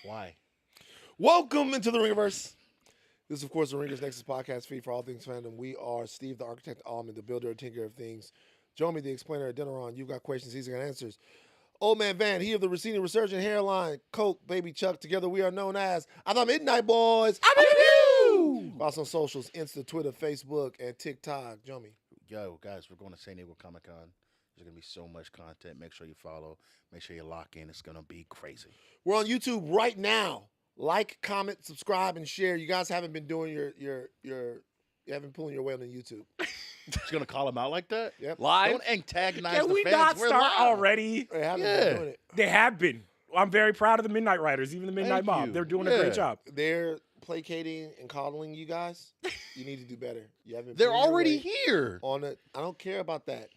Why? Welcome into the Ringerverse. This is, of course, the Ringers Nexus podcast feed for all things fandom. We are Steve, the architect, Ahlman, the builder, tinker of things. Jomi, the explainer, Adeniran. You've got questions, he's got answers. Old Man Van, he of the receding resurgent hairline, Coke, Baby Chuck. Together we are known as the Midnight Boys. Also on socials, Insta, Twitter, Facebook, and TikTok. Jomi. Yo, guys, we're going to San Diego Comic-Con. There's going to be so much content. Make sure you follow. Make sure you lock in. It's going to be crazy. We're on YouTube right now. Like, comment, subscribe, and share. You guys haven't been doing you haven't pulling your weight on YouTube. It's going to call them out like that? Yep. Live? Don't antagonize Can the we fans. not We're start live. already? They haven't been doing it. They have been. I'm very proud of the Midnight Riders, even the Midnight Thank Mob. you. They're doing a Yeah. great job. They're placating and coddling you guys. You need to do better. You haven't. They're pulled your already weight here. on it. I don't care about that.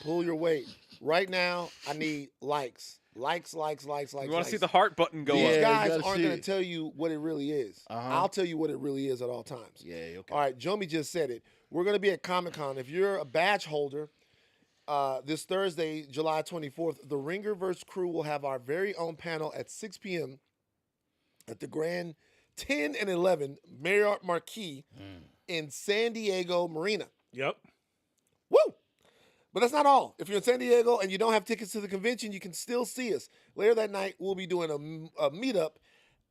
Pull your weight right now. I need likes. Likes. You want to likes. see the heart button go These up. Yeah, guys you gotta aren't see going to it. tell you what it really is. Uh-huh. I'll tell you what it really is at all times. Yeah, okay. All right, Jomi just said it. We're going to be at Comic-Con. If you're a badge holder, this Thursday, July 24th, the Ringerverse crew will have our very own panel at 6 p.m. at the Grand 10 and 11 Marriott Marquis in San Diego Marina. Yep. Woo! But that's not all. If you're in San Diego and you don't have tickets to the convention, you can still see us. Later that night, we'll be doing a meetup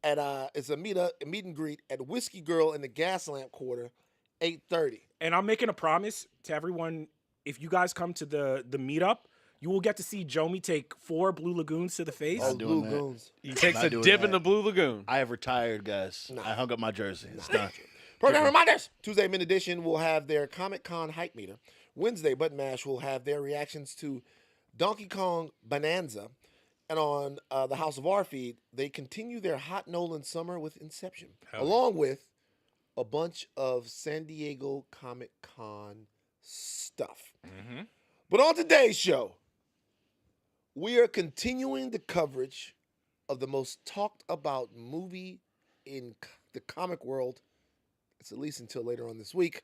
at a meet and greet at Whiskey Girl in the Gaslamp Quarter, 8:30. And I'm making a promise to everyone, if you guys come to the meetup, you will get to see Jomi take 4 Blue Lagoons to the face. Not Oh, doing Blue that. Goons. He takes Not a doing dip that. in the Blue Lagoon. I have retired, guys. Nah. I hung up my jersey. It's done. Program reminders. Tuesday, Mid Edition will have their Comic-Con hype meter. Wednesday, Button Mash will have their reactions to Donkey Kong Bonanza. And on the House of R feed, they continue their Hot Nolan summer with Inception, along with a bunch of San Diego Comic-Con stuff. Mm-hmm. But on today's show, we are continuing the coverage of the most talked about movie in the comic world. It's at least until later on this week.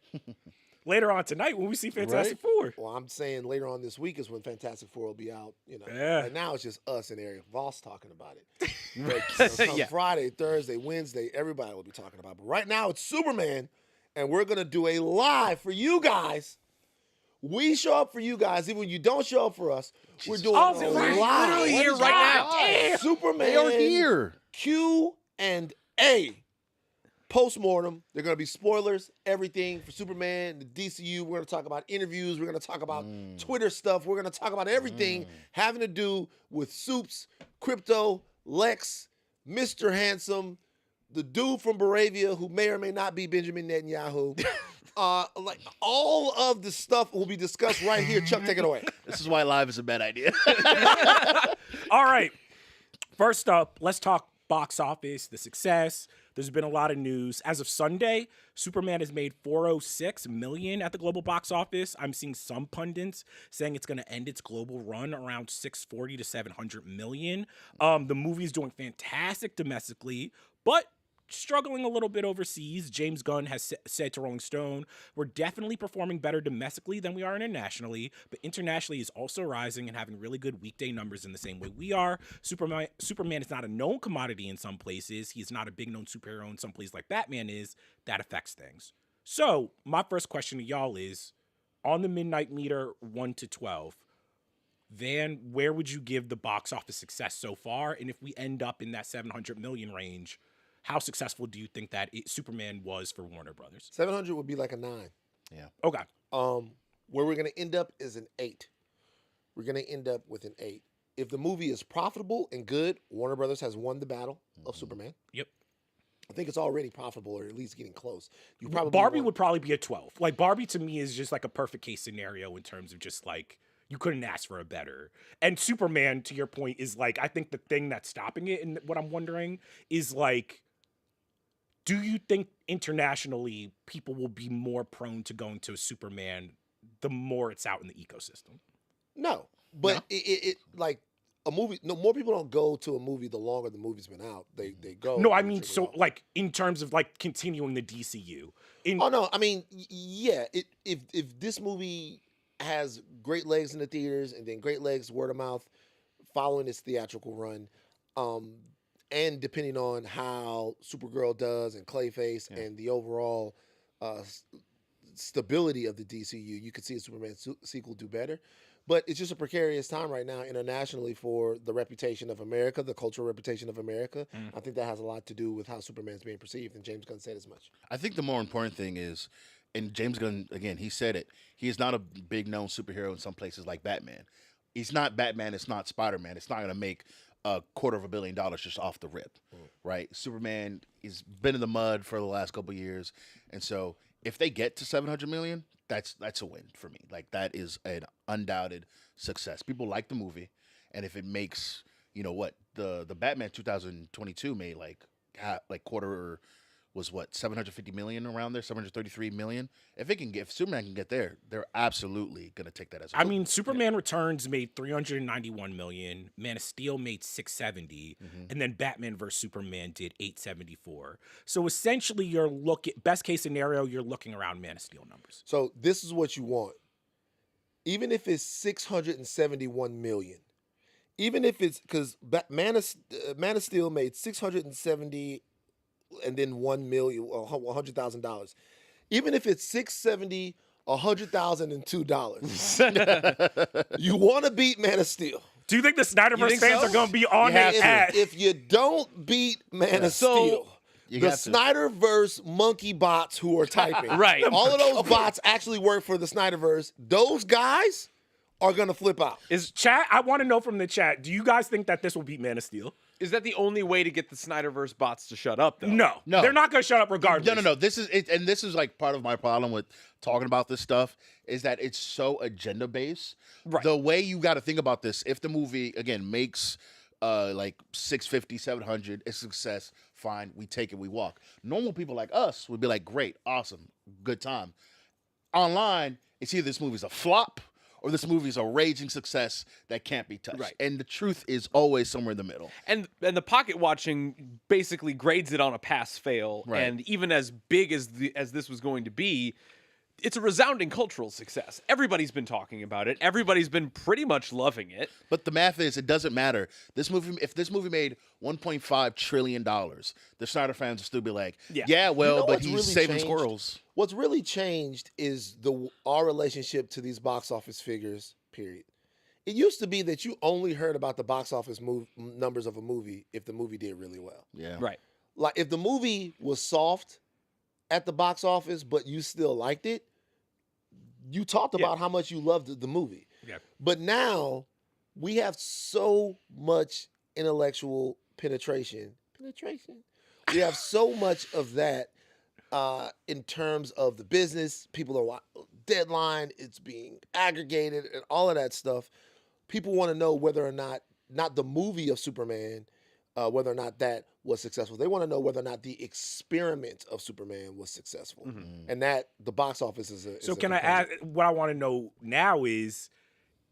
Later on tonight when we see Fantastic Four. Well, I'm saying later on this week is when Fantastic Four will be out. Yeah. Right now it's just us and Eric Voss talking about it. But come Yeah. Friday, Thursday, Wednesday, everybody will be talking about it. But right now it's Superman, and we're gonna do a live for you guys. We show up for you guys, even when you don't show up for us. We're doing Oh, a they're live. literally here right now. Damn. Superman. They are here. Q&A. Postmortem. They're going to be spoilers, everything for Superman, the DCU. We're going to talk about interviews. We're going to talk about Twitter stuff. We're going to talk about everything having to do with Supes, Crypto, Lex, Mr. Handsome, the dude from Baravia who may or may not be Benjamin Netanyahu. Like all of the stuff will be discussed right here. Chuck, take it away. This is why live is a bad idea. All right. First up, let's talk box office, the success. There's been a lot of news. As of Sunday, Superman has made $406 million at the global box office. I'm seeing some pundits saying it's going to end its global run around $640 to $700 million. The movie's doing fantastic domestically, but struggling a little bit overseas. James Gunn has said to Rolling Stone, we're definitely performing better domestically than we are internationally, but internationally is also rising and having really good weekday numbers in the same way we are. Superman is not a known commodity in some places. He's not a big known superhero in some places like Batman is. That affects things. So my first question to y'all is, on the Midnight Meter 1 to 12, Van, where would you give the box office success so far? And if we end up in that 700 million range, how successful do you think that Superman was for Warner Brothers? 700 would be like a 9. Yeah. Okay. Where we're going to end up is an 8. We're going to end up with an 8. If the movie is profitable and good, Warner Brothers has won the battle of Superman. Yep. I think it's already profitable, or at least getting close. You probably Barbie want- would probably be a 12. Like, Barbie to me is just like a perfect case scenario in terms of just like, you couldn't ask for a better. And Superman, to your point, is like, I think the thing that's stopping it, and what I'm wondering is like, do you think internationally people will be more prone to going to Superman the more it's out in the ecosystem? No, but it like a movie. No, more people don't go to a movie the longer the movie's been out. They go. No, I they mean, check it so out. like in terms of like continuing the DCU. Oh no, I mean, yeah. If this movie has great legs in the theaters and then great legs word of mouth following its theatrical run, and depending on how Supergirl does and Clayface and the overall stability of the DCU, you could see a Superman sequel do better. But it's just a precarious time right now internationally for the reputation of America, the cultural reputation of America. I think that has a lot to do with how Superman's being perceived, and James Gunn said as much. I think the more important thing is, and James Gunn, again, he said it, he is not a big known superhero in some places like Batman. He's not Batman, it's not Spider-Man. It's not going to make $250 million just off the rip, right? Superman has been in the mud for the last couple of years, and so if they get to $700 million, that's a win for me. Like, that is an undoubted success. People like the movie, and if it makes, you know what, the Batman 2022 made like quarter was what, 750 million around there, 733 million. If Superman can get there, they're absolutely gonna take that as a I mean, Superman Returns made 391 million, Man of Steel made 670, and then Batman vs Superman did 874. So essentially, you're looking, best case scenario, you're looking around Man of Steel numbers. So this is what you want. Even if it's 671 million, even if it's because Man of Steel made 670 and then $100,000. Even if it's 670, $100,000 and $2, you want to beat Man of Steel. Do you think the Snyderverse fans are going to be on have their to. ass? If you don't beat Man of Steel, You the have to. Snyderverse monkey bots who are typing, Right. all of those bots actually work for the Snyderverse. Those guys are going to flip out. Chat, I want to know from the chat, do you guys think that this will beat Man of Steel? Is that the only way to get the Snyderverse bots to shut up, though? No. No. They're not going to shut up regardless. No. This is it, and this is like part of my problem with talking about this stuff is that it's so agenda based. Right. The way you got to think about this, if the movie again makes like 650, 700, it's a success. Fine, we take it, we walk. Normal people like us would be like, great, awesome, good time. Online, it's either this movie's a flop or this movie is a raging success that can't be touched. Right. And the truth is always somewhere in the middle. And the pocket watching basically grades it on a pass-fail. Right. And even as big as this was going to be, it's a resounding cultural success. Everybody's been talking about it. Everybody's been pretty much loving it. But the math is, it doesn't matter. This movie, if this movie made $1.5 trillion, the Snyder fans will still be like, yeah, well, You know but what's he's really saving changed? squirrels. What's really changed is our relationship to these box office figures, period. It used to be that you only heard about the box office numbers of a movie if the movie did really well. Yeah. Right. Like, if the movie was soft at the box office, but you still liked it, you talked about how much you loved the movie. Yeah. But now we have so much intellectual penetration. We have so much of that in terms of the business. People are deadline, it's being aggregated and all of that stuff. People want to know whether or not the movie of Superman, whether or not that was successful. They want to know whether or not the experiment of Superman was successful. And that the box office is a So a can I component. add, what I want to know now is,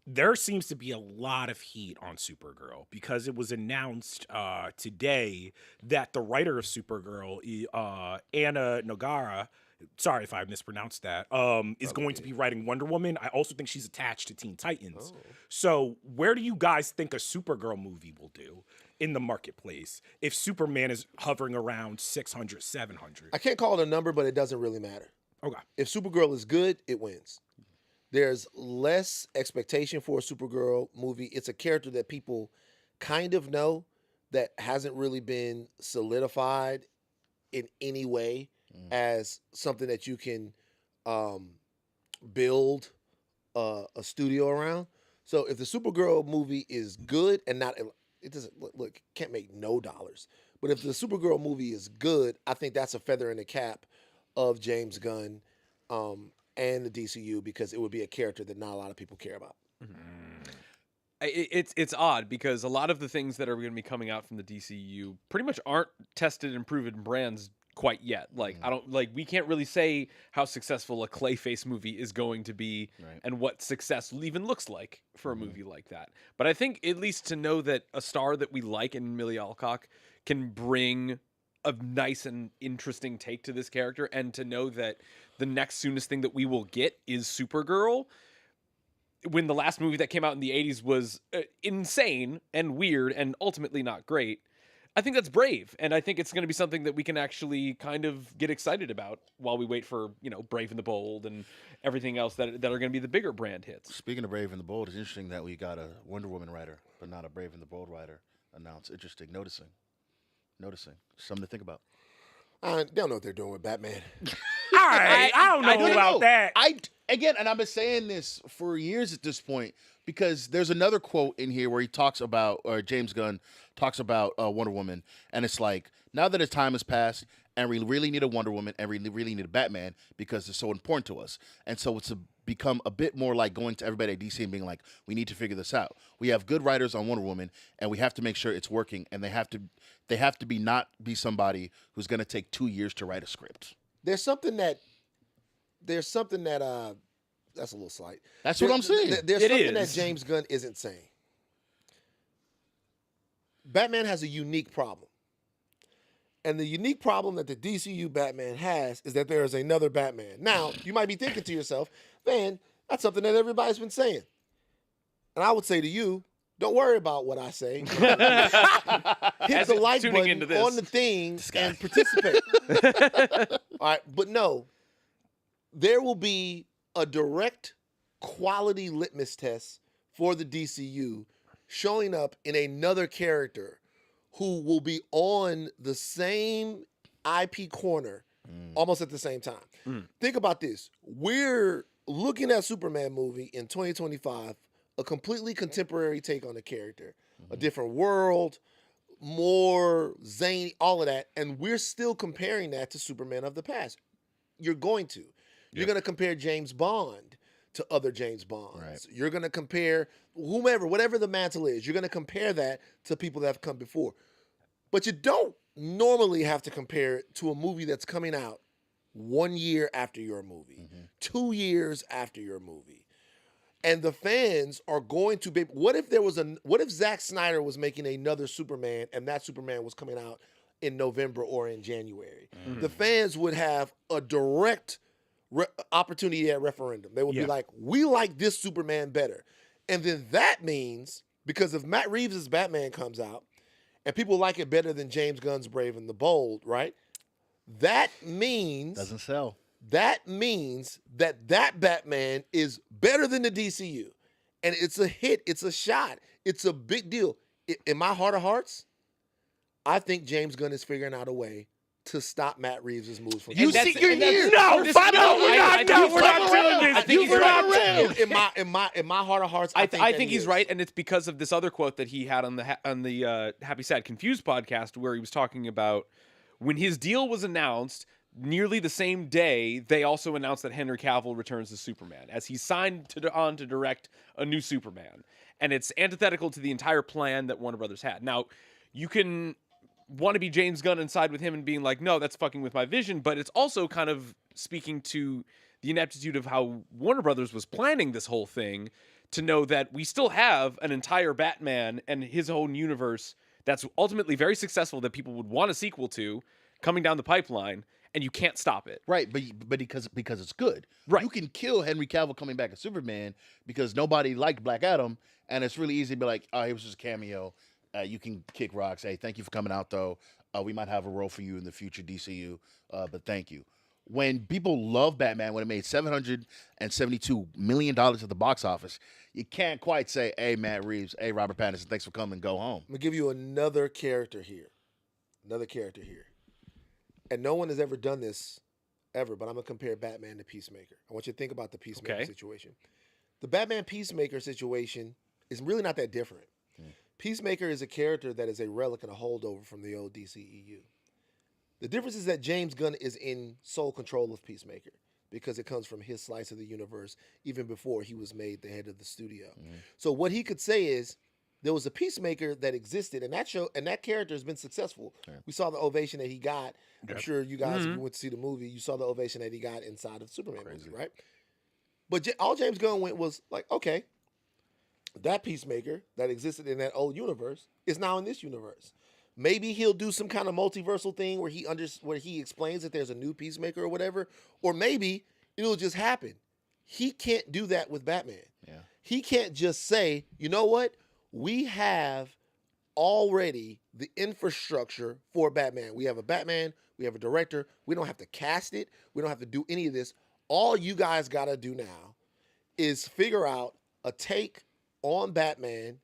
there seems to be a lot of heat on Supergirl because it was announced today that the writer of Supergirl, Anna Nogara, sorry if I mispronounced that, is going to be writing Wonder Woman. I also think she's attached to Teen Titans. So where do you guys think a Supergirl movie will do in the marketplace if Superman is hovering around 600, 700? I can't call it a number, but it doesn't really matter. Okay. If Supergirl is good, it wins. There's less expectation for a Supergirl movie. It's a character that people kind of know that hasn't really been solidified in any way as something that you can build a studio around. So if the Supergirl movie is good and not, it doesn't look, can't make no dollars. But if the Supergirl movie is good, I think that's a feather in the cap of James Gunn and the DCU, because it would be a character that not a lot of people care about. It's odd because a lot of the things that are going to be coming out from the DCU pretty much aren't tested and proven brands quite yet. Like, we can't really say how successful a Clayface movie is going to be and what success even looks like for a movie like that. But I think at least to know that a star that we like in Millie Alcock can bring a nice and interesting take to this character, and to know that the next soonest thing that we will get is Supergirl, when the last movie that came out in the 80s was insane and weird and ultimately not great. I think that's brave, and I think it's going to be something that we can actually kind of get excited about while we wait for, Brave and the Bold and everything else that are going to be the bigger brand hits. Speaking of Brave and the Bold, it's interesting that we got a Wonder Woman writer, but not a Brave and the Bold writer announced. Interesting. Noticing. Something to think about. They don't know what they're doing with Batman. All right, I don't know about that. And I've been saying this for years at this point because there's another quote in here where he talks about, or James Gunn talks about Wonder Woman, and it's like, now that his time has passed, and we really need a Wonder Woman, and we really need a Batman because it's so important to us, and so it's become a bit more like going to everybody at DC and being like, we need to figure this out. We have good writers on Wonder Woman, and we have to make sure it's working, and they have to be somebody who's going to take 2 years to write a script. There's something that that's a little slight. That's what I'm saying. There's something that James Gunn isn't saying. Batman has a unique problem. And the unique problem that the DCU Batman has is that there is another Batman. Now, you might be thinking to yourself, man, that's something that everybody's been saying. And I would say to you, don't worry about what I say. Hit the like button on the thing and participate. All right, but no, there will be a direct quality litmus test for the DCU showing up in another character who will be on the same IP corner almost at the same time. Think about this. We're looking at Superman movie in 2025, a completely contemporary take on the character, a different world, more zany, all of that, and we're still comparing that to Superman of the past. You're going to. You're going to compare James Bond to other James Bonds. Right. You're going to compare whomever, whatever the mantle is, you're going to compare that to people that have come before. But you don't normally have to compare it to a movie that's coming out 1 year after your movie, 2 years after your movie. And the fans are going to be, what if Zack Snyder was making another Superman and that Superman was coming out in November or in January? The fans would have a direct opportunity at referendum. They would be like, we like this Superman better. And then that means, because if Matt Reeves' Batman comes out and people like it better than James Gunn's Brave and the Bold, right? That means... Doesn't sell. That means that Batman is better than the DCU. And it's a hit. It's a shot. It's a big deal. In my heart of hearts, I think James Gunn is figuring out a way to stop Matt Reeves' moves from You see, you're here. No, we're not doing this. I think he's right. In my heart of hearts, I think he's right, and it's because of this other quote that he had on the Happy Sad Confused podcast, where he was talking about when his deal was announced. Nearly the same day, they also announced that Henry Cavill returns as Superman, as he signed on to direct a new Superman, and it's antithetical to the entire plan that Warner Brothers had. Now, you can want to be James Gunn and side with him and being like, no, that's fucking with my vision, but it's also kind of speaking to the ineptitude of how Warner Brothers was planning this whole thing, to know that we still have an entire Batman and his own universe that's ultimately very successful that people would want a sequel to coming down the pipeline, and you can't stop it. Right, but because it's good. Right. You can kill Henry Cavill coming back as Superman because nobody liked Black Adam, and it's really easy to be like, oh, it was just a cameo. You can kick rocks. Hey, thank you for coming out, though. We might have a role for you in the future DCU, but thank you. When people love Batman, when it made $772 million at the box office, you can't quite say, hey, Matt Reeves, hey, Robert Pattinson, thanks for coming, go home. I'm going to give you another character here. And no one has ever done this, ever, but I'm going to compare Batman to Peacemaker. I want you to think about the Peacemaker situation. The Batman Peacemaker situation is really not that different. Peacemaker is a character that is a relic and a holdover from the old DCEU. The difference is that James Gunn is in sole control of Peacemaker because it comes from his slice of the universe even before he was made the head of the studio. So what he could say is, there was a Peacemaker that existed, and that character has been successful. Right. We saw the ovation that he got. I'm sure you guys, if you went to see the movie, you saw the ovation that he got inside of the Superman movie, right? But all James Gunn went was like, okay, that Peacemaker that existed in that old universe is now in this universe. Maybe he'll do some kind of multiversal thing where he explains that there's a new Peacemaker or whatever, or maybe it'll just happen. He can't do that with Batman. Yeah. He can't just say, you know what? We have already the infrastructure for Batman. We have a Batman, we have a director. We don't have to cast it. We don't have to do any of this. All you guys got to do now is figure out a take on Batman,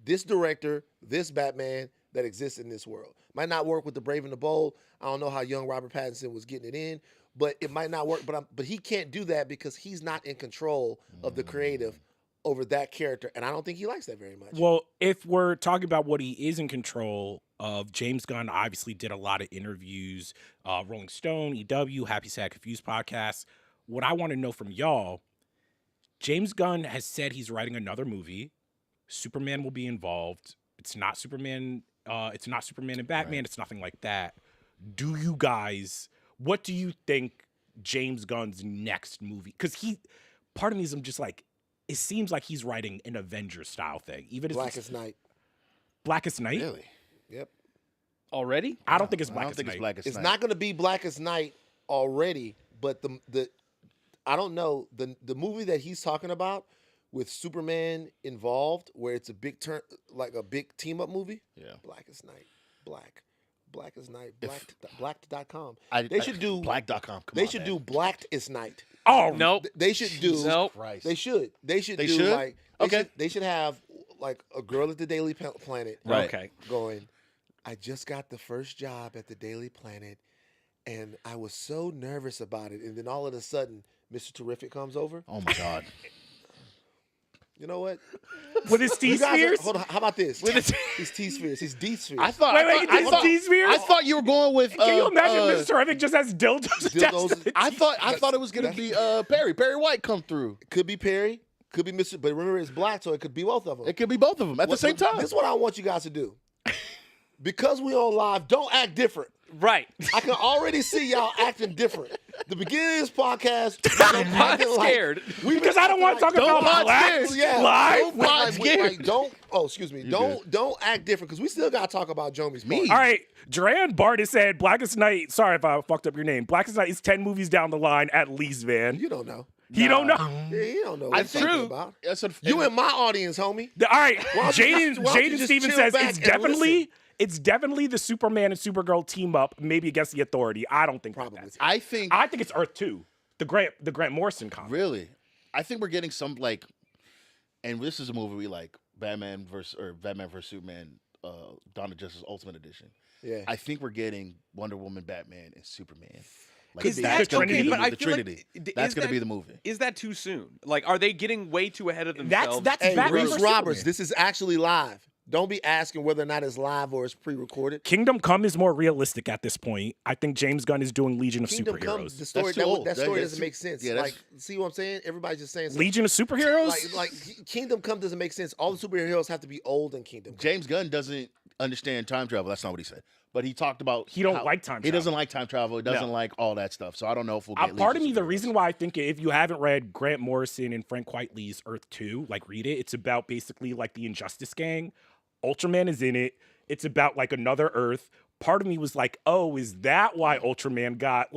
this director, this Batman that exists in this world. Might not work with the Brave and the Bold. I don't know how young Robert Pattinson was getting it in, but it might not work. But he can't do that because he's not in control of the creative over that character, and I don't think he likes that very much. Well, if we're talking about what he is in control of, James Gunn obviously did a lot of interviews, Rolling Stone, EW, Happy Sad Confused podcast. What I want to know from y'all, James Gunn has said he's writing another movie. Superman will be involved. It's not Superman. It's not Superman and Batman. Right. It's nothing like that. Do you guys? What do you think James Gunn's next movie? Because part of me is I'm just like, it seems like he's writing an Avengers style thing. Even Blackest Night. Blackest Night. Really? Yep. Already? I don't think it's Blackest Night. It's not going to be Blackest Night already, but the I don't know, the movie that he's talking about with Superman involved, where it's a big turn, like a big team up movie. Yeah. Blackest Night. Blackest Night. Blacked.com. They should do black.com. They should do Blackest Night. Oh nope. They should do. Nope. Christ. They should. They should They do should? like. Okay. They should have like a girl at the Daily Planet. Right. Okay. Going, I just got the first job at the Daily Planet, and I was so nervous about it. And then all of a sudden, Mr. Terrific comes over. Oh my God. You know what? With his T-spheres? Hold on. How about this? With his His T-spheres. His D-spheres. I thought. Wait, T-spheres? I thought you were going with. Can you imagine Mr. Terrific just has dildos attached to I thought it was gonna be Perry. Perry White come through. Could be Perry. Could be Mr. But remember, it's black, so it could be both of them. It could be both of them at the same time. This is what I want you guys to do. Because we on live, don't act different. Right. I can already see y'all acting different. The beginning of this podcast, I'm not scared. Because I don't want to talk about blacks live. Excuse me. Don't act different because we still got to talk about Jomi's part. All right. Dran Bart has said Blackest Night. Sorry if I fucked up your name. Blackest Night is 10 movies down the line at least, Van. You don't know. He don't know. Yeah, you don't know. That's true. About. That's You in my audience, homie. All right. Why don't you Jaden just Stevens chill says back and it's definitely the Superman and Supergirl team up, maybe against the Authority. I don't think Probably. that. I think it's Earth 2, the Grant Morrison comic. really. I think we're getting some like, and this is a movie we like, Batman versus Superman, Dawn of Justice Ultimate Edition. Yeah. I think we're getting Wonder Woman, Batman, and Superman. Like, Is that's that gonna okay? be But I the feel like Trinity. That's going to be the movie. Is that too soon? Like, are they getting way too ahead of themselves? That's Hey, Batman Reese versus Roberts, Superman. this is actually live. Don't be asking whether or not it's live or it's pre-recorded. Kingdom Come is more realistic at this point. I think James Gunn is doing Legion of Kingdom Superheroes. Come, the story, That's too old. that story That's doesn't too- make sense. yeah, Like, see what I'm saying? Everybody's just saying something. Legion of Superheroes? Like Kingdom Come doesn't make sense. All the superheroes have to be old in Kingdom Come. James Gunn doesn't understand time travel. That's not what he said. But he talked about He don't like time He travel. doesn't like time travel. He doesn't No. like all that stuff. So I don't know if we'll get Part of Legion me, the Superheroes. reason why I think if you haven't read Grant Morrison and Frank Whiteley's Earth 2, like read it. It's about basically like the Injustice Gang. Ultraman is in it. It's about like another Earth. Part of me was like, oh, is that why Ultraman got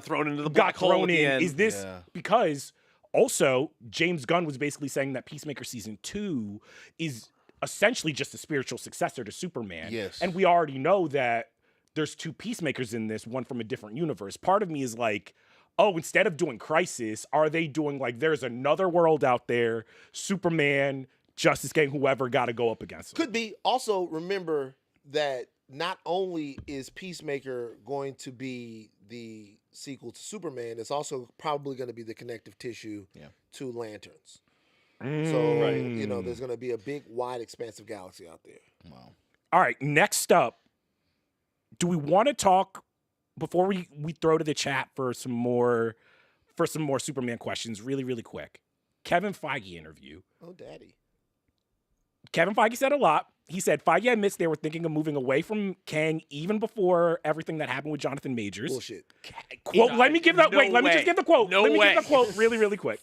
thrown into the black hole at the end. Is this Yeah. because also James Gunn was basically saying that Peacemaker season 2 is essentially just a spiritual successor to Superman. Yes. And we already know that there's 2 Peacemakers in this, one from a different universe. Part of me is like, oh, instead of doing Crisis, are they doing like there's another world out there, Superman, Justice Gang, whoever got to go up against them? Could be. Also, remember that not only is Peacemaker going to be the sequel to Superman, it's also probably going to be the connective tissue to Lanterns. So, you know, there's going to be a big, wide, expansive galaxy out there. Wow. All right, next up, do we want to talk before we throw to the chat for some more Superman questions really, really quick? Kevin Feige interview. Oh, daddy. Kevin Feige said a lot. He said Feige admits they were thinking of moving away from Kang even before everything that happened with Jonathan Majors. Bullshit. Quote, let me give that. No wait, let me way. just give the quote. No let me way. give the quote really, really quick.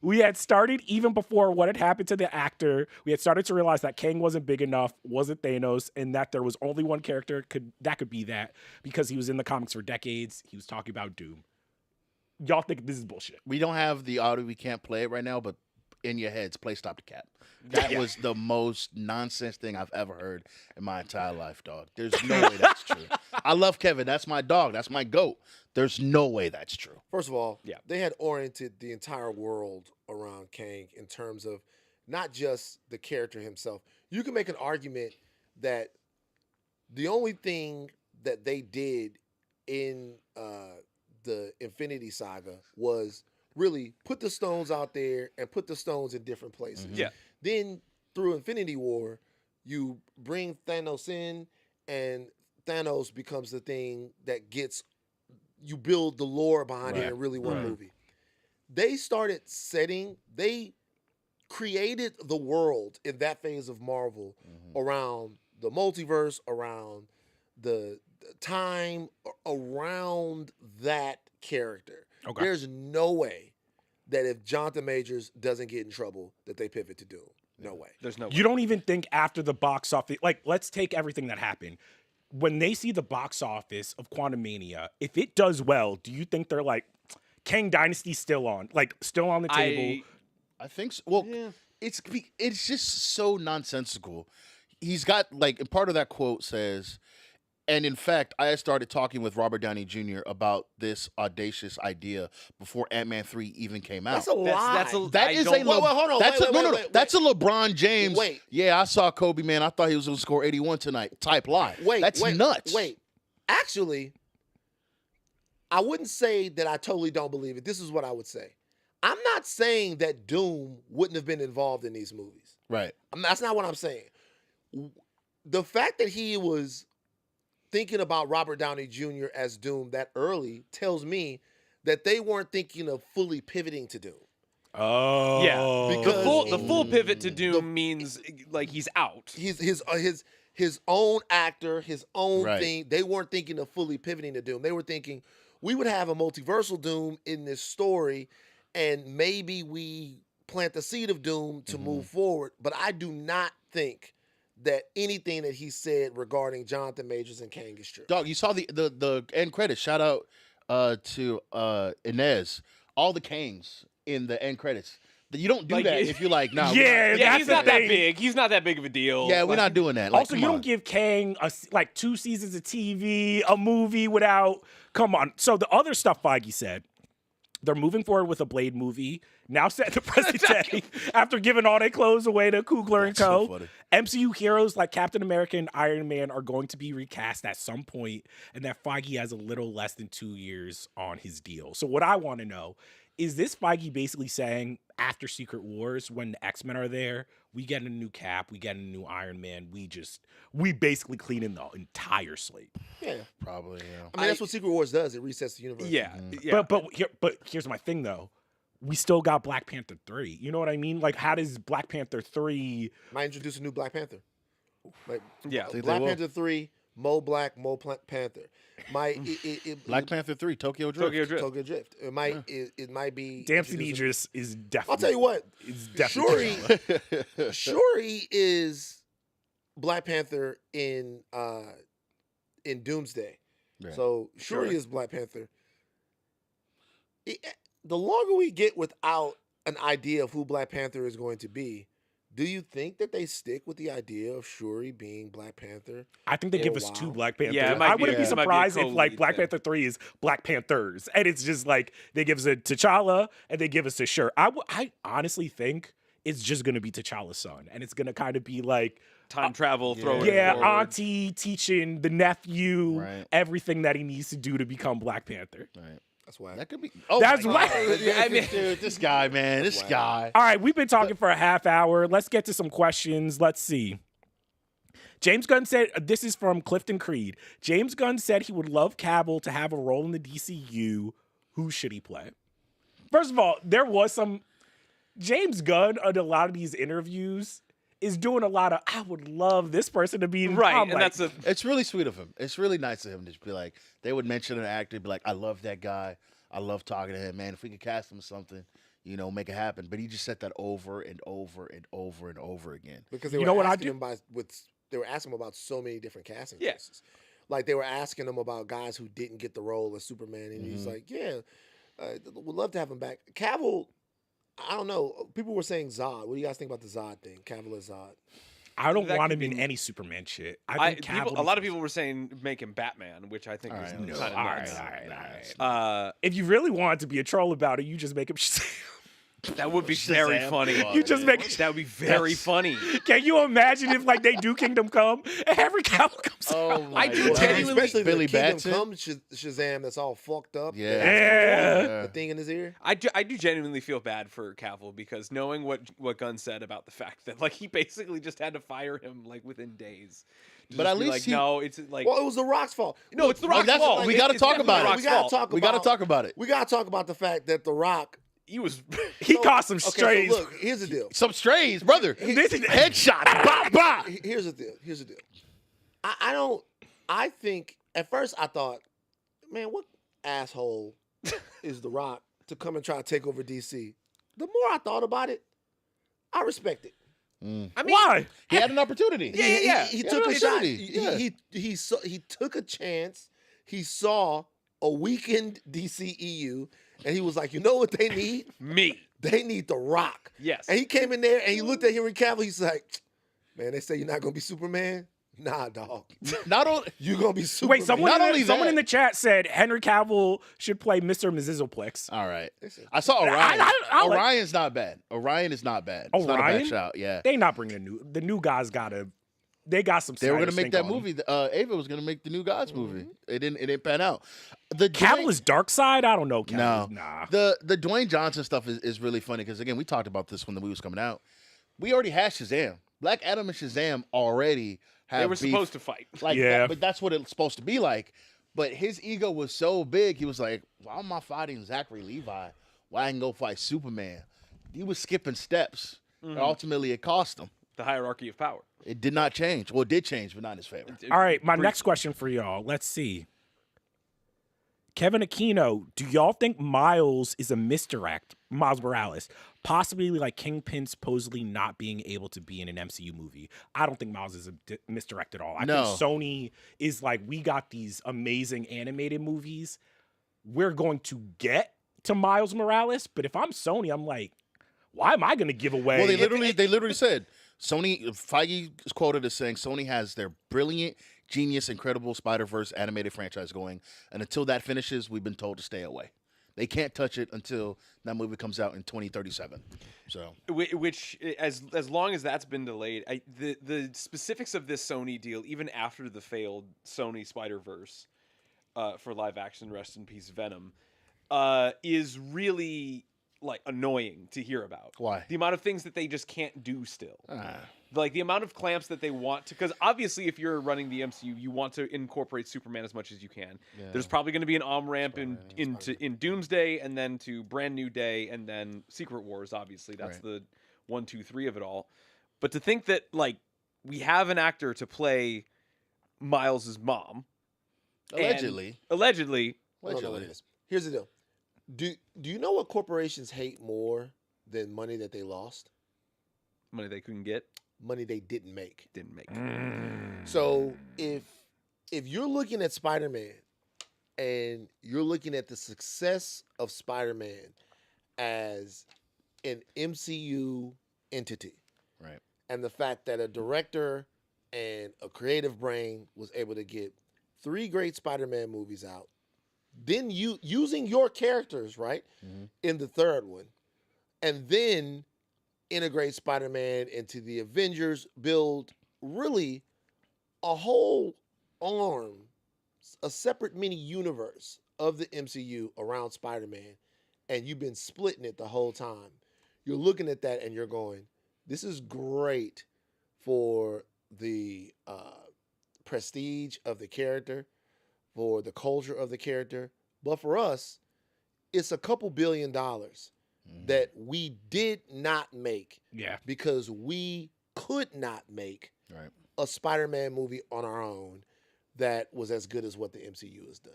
We had started even before what had happened to the actor. We had started to realize that Kang wasn't big enough, wasn't Thanos, and that there was only one character that could be that because he was in the comics for decades. He was talking about Doom. Y'all think this is bullshit? We don't have the audio. We can't play it right now. But in your heads, play Stop the Cap. That was the most nonsense thing I've ever heard in my entire life, dog. There's no way that's true. I love Kevin. That's my dog. That's my goat. There's no way that's true. First of all, Yeah. they had oriented the entire world around Kang in terms of not just the character himself. You can make an argument that the only thing that they did in the Infinity Saga was really put the stones out there and put the stones in different places. Yeah. Then through Infinity War, you bring Thanos in, and Thanos becomes the thing that gets you build the lore behind it in really one movie. They started they created the world in that phase of Marvel around the multiverse, around the time, around that character. Okay. There's no way that if Jonathan Majors doesn't get in trouble, that they pivot to Doom. No way. There's no way. You don't even think after the box office, like, let's take everything that happened. When they see the box office of Quantumania, if it does well, do you think they're like, Kang Dynasty's still on the table? I think so. Well, it's just so nonsensical. He's got and part of that quote says, and in fact, I had started talking with Robert Downey Jr. about this audacious idea before Ant-Man 3 even came out. That's a lie. That is a Wait, hold on. That's Wait, a, no, wait, no, wait, that's a LeBron James. Wait. Yeah, I saw Kobe, man. I thought he was going to score 81 tonight. Type lie. That's nuts. Wait. Actually, I wouldn't say that I totally don't believe it. This is what I would say. I'm not saying that Doom wouldn't have been involved in these movies. Right. That's not what I'm saying. The fact that he was thinking about Robert Downey Jr. as Doom that early tells me that they weren't thinking of fully pivoting to Doom. Oh, Yeah, Because the full pivot to Doom means he's out. His own actor, his own Right. thing. They weren't thinking of fully pivoting to Doom. They were thinking we would have a multiversal Doom in this story, and maybe we plant the seed of Doom to move forward. But I do not think that anything that he said regarding Jonathan Majors and Kang is true. Dog, you saw the end credits. Shout out to Inez. All the Kangs in the end credits. You don't do that if you're like, nah. Yeah, Yeah, that's he's the not that thing. big. He's not that big of a deal. Yeah, we're not doing that. Like, Also, you don't give Kang 2 seasons of TV, a movie without. Come on. So the other stuff Feige said, they're moving forward with a Blade movie now set to present day after giving all their clothes away to Coogler and Co. so funny. MCU heroes like Captain America and Iron Man are going to be recast at some point, and that Feige has a little less than 2 years on his deal. So what I want to know is this Feige basically saying after Secret Wars, when the X-Men are there, we get a new Cap, we get a new Iron Man, we basically clean in the entire slate. Yeah. Probably, yeah. I mean, that's what Secret Wars does. It resets the universe. Yeah, yeah. But here's my thing though. We still got Black Panther 3. You know what I mean? Like, how does Black Panther 3 Might introduce a new Black Panther. Like, Yeah. Think they Black will. Panther 3, Mo Black, Panther. Black Panther 3, Tokyo Drift. Tokyo Drift. Tokyo Drift. It might be. Damson introducing- Idris is definitely. I'll tell you what. Is definitely. Shuri is Black Panther in Doomsday. Right. So Shuri is Black Panther. The longer we get without an idea of who Black Panther is going to be, do you think that they stick with the idea of Shuri being Black Panther? I think they for give a us while? 2 Black Panthers. Yeah, it might I be wouldn't a- be it might be a surprised if co-lead Black thing. Panther 3 is Black Panthers, and it's just like they give us a T'Challa and they give us a Shuri. I honestly think it's just gonna be T'Challa's son, and it's gonna kind of be like. Time travel, throw it Yeah, forward. auntie teaching the nephew Right. everything that he needs to do to become Black Panther. Right. That's why. That could be. That's my why- God. I mean- Dude, this guy, man, this guy. All right, we've been talking for a half hour. Let's get to some questions. Let's see. James Gunn said, this is from Clifton Creed. James Gunn said he would love Cavill to have a role in the DCU. Who should he play? First of all, there was some. James Gunn, in a lot of these interviews, is doing a lot of, I would love this person to be in. Right, I'm and like, that's a It's really sweet of him. It's really nice of him to just be like, they would mention an actor, be like, I love that guy. I love talking to him, man. If we could cast him in something, make it happen. But he just said that over and over and over and over again. Because they You were know what I asking do? him they were asking him about so many different casting Yeah. choices. Like they were asking him about guys who didn't get the role as Superman, and he's like, "Yeah, would love to have him back." Cavill, I don't know. People were saying Zod. What do you guys think about the Zod thing? Cavill as Zod. I don't That want could him in be- any Superman shit. I think Cavill a lot of people were saying make him Batman, which I think All was right, kind no. of All right, nuts. all right. If you really wanted to be a troll about it, you just make him Shazam. That would be very Shazam. funny. You just make That would be very funny. Can you imagine if like they do Kingdom Come and Henry Cavill comes Oh out? my I do God. genuinely- Especially Billy the Kingdom Batson? Come Shazam that's all fucked up. Yeah. Yeah. The thing in his ear. I do genuinely feel bad for Cavill because knowing what Gunn said about the fact that like he basically just had to fire him like within days. To But just at be least like, he- no, it's like Well, it was The Rock's fault. no, it's the Rock's that's- fault. we gotta It's talk definitely about The it. Rock's We gotta fault. talk. We got to about- talk about it. We gotta talk about the fact that The Rock. He was He caught some Okay, so strays. look, here's the deal. Some strays, brother. This is- Headshot. Bah, bah. Here's the deal. Here's the deal. I don't. I think at first I thought, man, what asshole is The Rock to come and try to take over DC? The more I thought about it, I respect it. I mean, Why? He had an opportunity. Yeah. He He took had a an shot. opportunity. Yeah. He took a chance. He saw a weakened DCEU, and he was like, you know what they need? me. They need The Rock. Yes. And he came in there and he looked at Henry Cavill. He's like, man, they say you're not gonna be Superman. Nah, dog. Not only You're gonna be Superman. Wait, someone, Not only someone that- in the chat said Henry Cavill should play Mr. and Mrs. Oplex. all right. Listen. I saw Orion. I like- Orion's not bad. Orion is not bad. It's not a Orion? bad shout. Yeah. They not bringing the new guys. They got some. They were gonna gonna make that movie. Ava was gonna make the New Gods movie. It didn't pan out. The Cavill is dark side. I don't know. no. Cavill, nah. The Dwayne Johnson stuff is really funny because again we talked about this when the movie was coming out. We already had Shazam. Black Adam and Shazam already have They were beef. supposed to fight. Like Yeah. that, but that's what it's supposed to be like. But his ego was so big, he was like, why am I fighting Zachary Levi? Why I can go fight Superman? He was skipping steps. And ultimately it cost him. The hierarchy of power. It did not change. Well, it did change, but not in his favor. All right, my next question for y'all. Let's see. Kevin Aquino, do y'all think Miles is a misdirect? Miles Morales, possibly like Kingpin supposedly not being able to be in an MCU movie. I don't think Miles is a misdirect at all. I No. think Sony is like, we got these amazing animated movies. We're going to get to Miles Morales, but if I'm Sony, I'm like, why am I going to give away? Well, they literally said Sony. Feige is quoted as saying Sony has their brilliant, genius, incredible Spider-Verse animated franchise going, and until that finishes, we've been told to stay away. They can't touch it until that movie comes out in 2037. So Which, as long as that's been delayed, the specifics of this Sony deal, even after the failed Sony Spider-Verse for live action, rest in peace, Venom, is really like annoying to hear about. Why? The amount of things that they just can't do still. ah, Like the amount of clamps that they want to, because obviously if you're running the MCU, you want to incorporate Superman as much as you can. Yeah. There's probably going to be an on-ramp in Doomsday, and then to Brand New Day, and then Secret Wars. Obviously, that's Right. the 1, 2, 3 of it all. But to think that like we have an actor to play Miles's mom, and- allegedly. allegedly, No, it is. Here's the deal. Do you know what corporations hate more than money that they lost? money they couldn't get, Money they didn't make. didn't make. So if you're looking at Spider-Man and you're looking at the success of Spider-Man as an MCU entity, Right. and the fact that a director and a creative brain was able to get 3 great Spider-Man movies out, then you using your characters, right, in the third one, and then integrate Spider-Man into the Avengers, build really a whole arm, a separate mini universe of the MCU around Spider-Man, and you've been splitting it the whole time. You're looking at that and you're going, this is great for the prestige of the character, for the culture of the character. But for us, it's a couple $2 billion that we did not make Yeah. because we could not make Right. a Spider-Man movie on our own that was as good as what the MCU has done.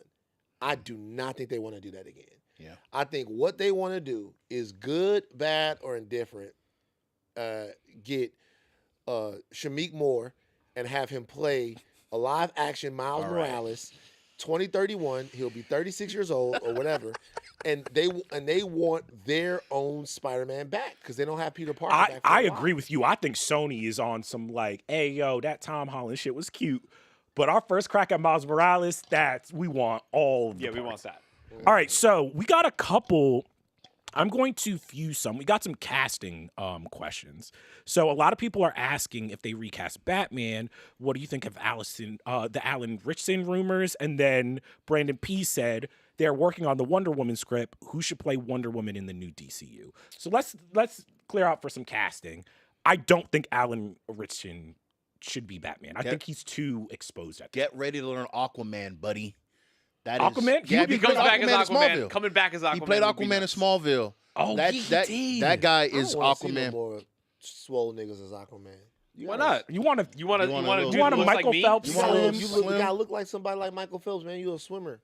I do not think they want to do that again. Yeah. I think what they want to do is good, bad, or indifferent. Get Shameik Moore and have him play a live-action Miles All right. Morales. 2031, he'll be 36 years old or whatever, and they want their own Spider-Man back because they don't have Peter Parker back. I agree with you. I think Sony is on some like, hey yo, that Tom Holland shit was cute, but our first crack at Miles Morales, we want all. Of the we parts. want that. All right, so we got a couple. I'm going to fuse some. We got some casting questions. So a lot of people are asking if they recast Batman, what do you think of the Alan Ritchson rumors? And then Brandon P said they're working on the Wonder Woman script. Who should play Wonder Woman in the new DCU? So let's clear out for some casting. I don't think Alan Ritchson should be Batman. I think he's too exposed at this. Get ready to learn Aquaman, buddy. That Aquaman? Is, He yeah, would be he Comes played back as in Aquaman. Smallville. Coming back as Aquaman. He played would be Aquaman in nuts. Smallville. Oh, that, yeah, he that, did. that guy I don't is wanna see no Aquaman. more swole niggas as Aquaman. Why not? You want to? You want to? You You wanna want to know- do You want a looks like Michael me? Phelps? You Slim. gotta look like somebody like Michael Phelps, man. You a swimmer.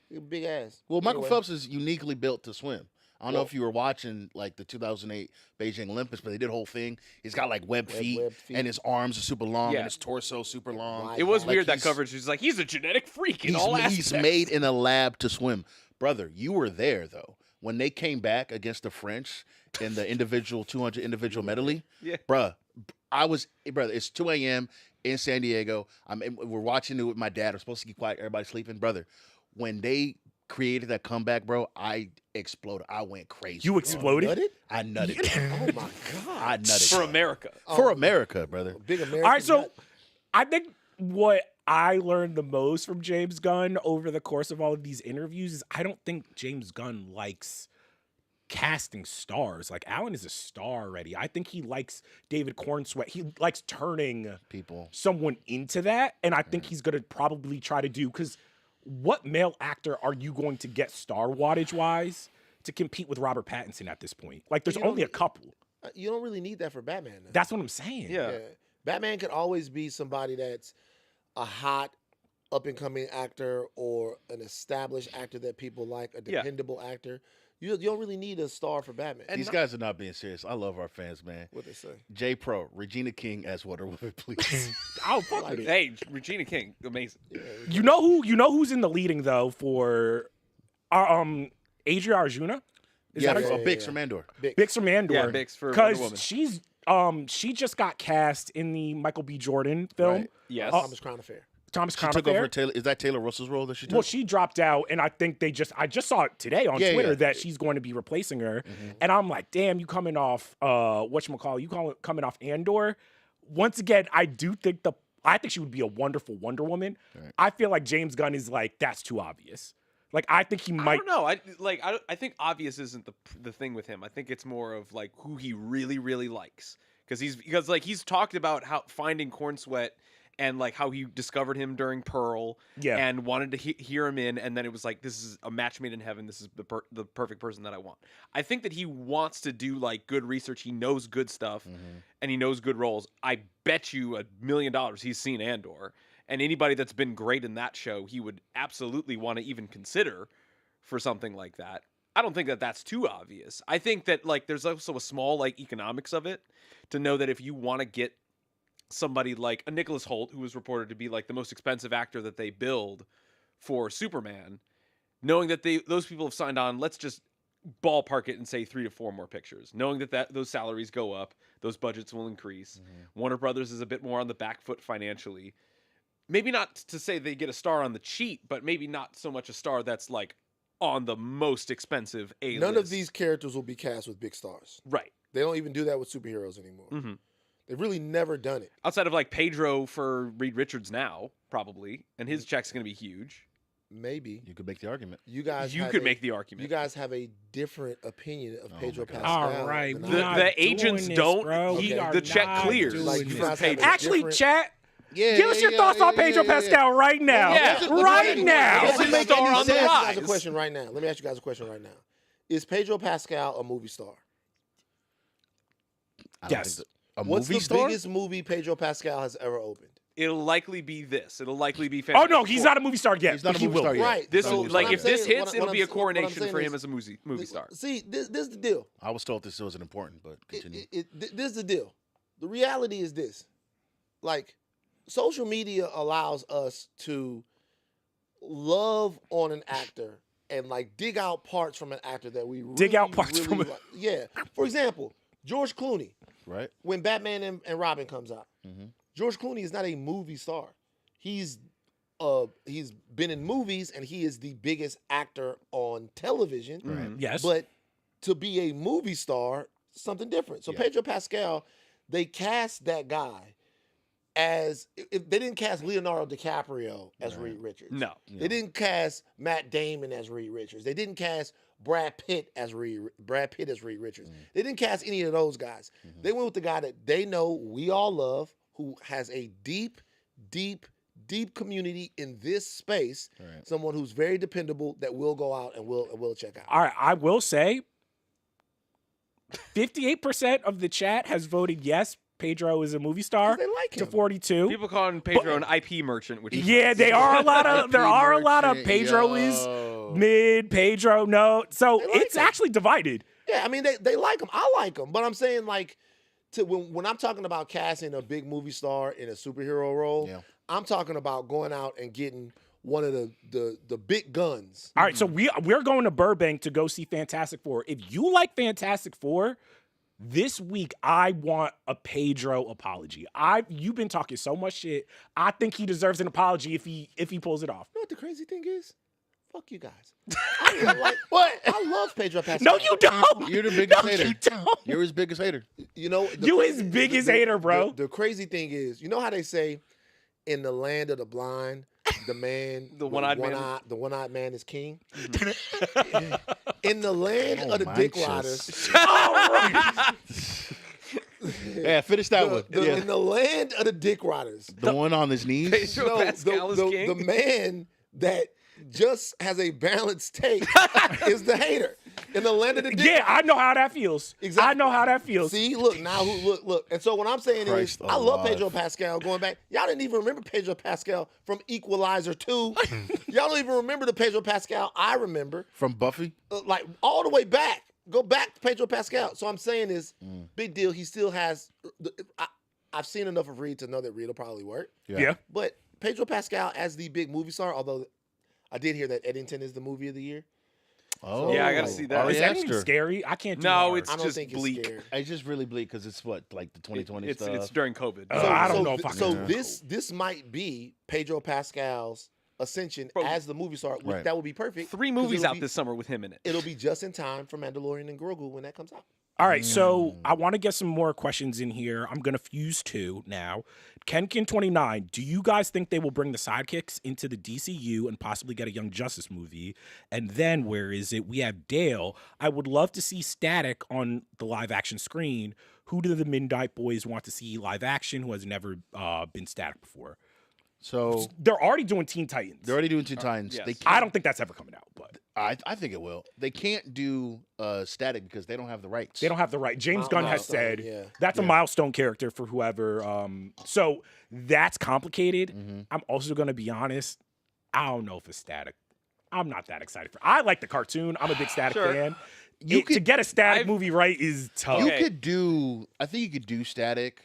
You a big ass. Well, Michael Anyway. Phelps is uniquely built to swim. I don't know Well- if you were watching like the 2008 Beijing Olympics, but they did a whole thing. He's got like webbed feet, feet. and his arms are super long, Yeah. and his torso super long. Right. It was Like, weird that he's- coverage was like he's a genetic freak in all aspects. He's made in a lab to swim. Brother, you were there though. When they came back against the French in the individual 200 individual medley, Yeah. brother, it's 2 a.m. in San Diego. We're watching it with my dad. We're supposed to keep quiet, everybody's sleeping. Brother, when they created that comeback, bro, I exploded. I went crazy. You bro. exploded? Nutted? I nutted. Oh my god. I nutted. For bro. America. For America, brother. Big American. All right, so nut. I think what I learned the most from James Gunn over the course of all of these interviews is I don't think James Gunn likes casting stars. Like Alan is a star already. I think he likes David Cornsweet. He likes turning People. someone into that, and I think he's gonna probably try to do because what male actor are you going to get star wattage wise to compete with Robert Pattinson at this point? Like, there's You don't only a need- couple. You don't really need that for Batman. Though. That's what I'm saying. Yeah. Yeah. Batman could always be somebody that's a hot, up and coming actor or an established actor that people like, a Yeah. dependable actor. You don't really need a star for Batman. These guys are not being serious. I love our fans, man. What they say. J Pro, Regina King as Wonder Woman, please. I'll fuck with it. Hey, Regina King, amazing. You know who's in the leading though for Adria Arjuna? Is yeah, that her- Bix from Andor. Bix from Andor? Yeah, Bix for Wonder Woman. she's she just got cast in the Michael B. Jordan film, Right. Yes. Thomas Crown Affair. Thomas She Crown took Affair. over Taylor. Is that Taylor Russell's role that she took? Well, she dropped out, and I think I just saw it today on Yeah, Twitter yeah. that she's going to be replacing her. And I'm like, damn, you coming off coming off Andor. Once again, I think she would be a wonderful Wonder Woman. Right. I feel like James Gunn is like, that's too obvious. Like, I think he I might. don't know. I think obvious isn't the thing with him. I think it's more of like who he really really likes because he's talked about how finding Cornsweet and like how he discovered him during Pearl and wanted to hear him in, and then it was like, this is a match made in heaven. This is the perfect person that I want. I think that he wants to do like good research. He knows good stuff and he knows good roles. I bet you $1 million he's seen Andor. And anybody that's been great in that show, he would absolutely want to even consider for something like that. I don't think that that's too obvious. I think that like there's also a small like economics of it to know that if you want to get somebody like a Nicholas Hoult, who was reported to be like the most expensive actor that they build for Superman, knowing that those people have signed on, let's just ballpark it and say 3 to 4 more pictures, knowing that those salaries go up, those budgets will increase. Warner Brothers is a bit more on the back foot financially. Maybe not to say they get a star on the cheap, but maybe not so much a star that's like on the most expensive A-list. None of these characters will be cast with big stars. Right. They don't even do that with superheroes anymore. Mm-hmm. They've really never done it. Outside of like Pedro for Reed Richards now, probably, and his check's going to be huge. Maybe. You could make the argument. You guys You have could a- make the argument. You guys have a different opinion of Pedro my God. Pascal. All right, than we I The- not do. the agents doing this, don't- Bro. he- We are the check not clears. doing Like, this. you guys have a Actually, different- chat. Yeah, Give us your thoughts on Pedro Pascal right now. Yeah. Right now. It's a star on the Let me ask you guys a rise. question right now. Let me ask you guys a question right now. Is Pedro Pascal a movie star? I don't Yes. think that- a What's movie the star? biggest movie Pedro Pascal has ever opened? It'll likely be this. It'll likely be Oh Fantastic no, he's Four. not a movie star yet. He's not but a he movie will star be. yet. Right. This So will, what like I'm if this saying- hits, what it'll I'm be a saying- what I'm coronation saying for him is- as a movie star. See, this is the deal. I was told this wasn't important, but continue. This is the deal. The reality is this. Like, social media allows us to love on an actor and like dig out parts from an actor that we really, Dig out parts really from like. Yeah. For example, George Clooney. Right. When Batman and Robin comes out, George Clooney is not a movie star. He's been in movies and he is the biggest actor on television. Right. Yes. But to be a movie star, something different. So Pedro Pascal, they cast that guy as if they didn't cast Leonardo DiCaprio as Reed Richards. No. They didn't cast Matt Damon as Reed Richards. They didn't cast Brad Pitt as Reed Richards. They didn't cast any of those guys. They went with the guy that they know we all love, who has a deep, deep, deep community in this space. Right. Someone who's very dependable that will go out and will check out. All right, I will say 58% of the chat has voted yes, Pedro is a movie star. They like to him. 42. People call him Pedro an IP merchant, which is Yeah, there are a lot of merchant, Pedro is yo. mid, Pedro no. So They like it's him. actually divided. Yeah, I mean they like him. I like him, but I'm saying like when I'm talking about casting a big movie star in a superhero role, Yeah. I'm talking about going out and getting one of the big guns. All right, so we're going to Burbank to go see Fantastic Four. If you like Fantastic Four, this week I want a Pedro apology. You've been talking so much shit. I think he deserves an apology if he pulls it off. You know what the crazy thing is? Fuck you guys. I love Pedro Pascal. No, you don't. You're the biggest No, hater. you don't. You're his biggest hater. You know You his biggest hater, bro. The crazy thing is, you know how they say, in the land of the blind, the man, The one-eyed man. the one-eyed man is king. In the land Oh, of the my dick chest. riders, Yeah, finish that one. Yeah. in the land of the dick riders, The one on his knees. Pedro Pascal is king. the man that just has a balanced take is the hater. In the land of the dick Yeah, I know how that feels. Exactly. I know how that feels. See, look now, look. And so what I'm saying Christ is, I love alive. Pedro Pascal. Going back, y'all didn't even remember Pedro Pascal from Equalizer 2. Y'all don't even remember the Pedro Pascal I remember, From Buffy. like all the way back. Go back to Pedro Pascal. So I'm saying is, big deal. He still has. I've seen enough of Reed to know that Reed will probably work. Yeah. But Pedro Pascal as the big movie star, although I did hear that Eddington is the movie of the year. Oh, Yeah, I gotta see that. Ari Is that even Aster. scary? I can't do No, that. it's I don't just think bleak. it's scary. It's just really bleak because it's what, like the 2020 It's stuff. during COVID. I don't know if I So can do it. this might be Pedro Pascal's ascension Bro, as the movie star. Right. That would be perfect. 3 'cause movies it'll out be- this summer with him in it. It'll be just in time for Mandalorian and Grogu when that comes out. All right, so I want to get some more questions in here. I'm going to fuse 2 now. Kenkin29, do you guys think they will bring the sidekicks into the DCU and possibly get a Young Justice movie? And then, where is it? We have Dale. I would love to see Static on the live action screen. Who do the Midnight Boys want to see live action who has never been Static before? So They're already doing Teen Titans. they're already doing Teen Titans. yes. They I can't, don't think that's ever coming out, but I think it will. They can't do Static because they don't have the rights. they don't have the right. James Gunn has Milestone, said yeah. that's a milestone character for whoever. So that's complicated. Mm-hmm. I'm also going to be honest. I don't know if it's Static. I'm not that excited for. I like the cartoon. I'm a big Static Sure. fan. You To could- get a Static I've- movie right is tough. You Okay. could do. I think you could do Static.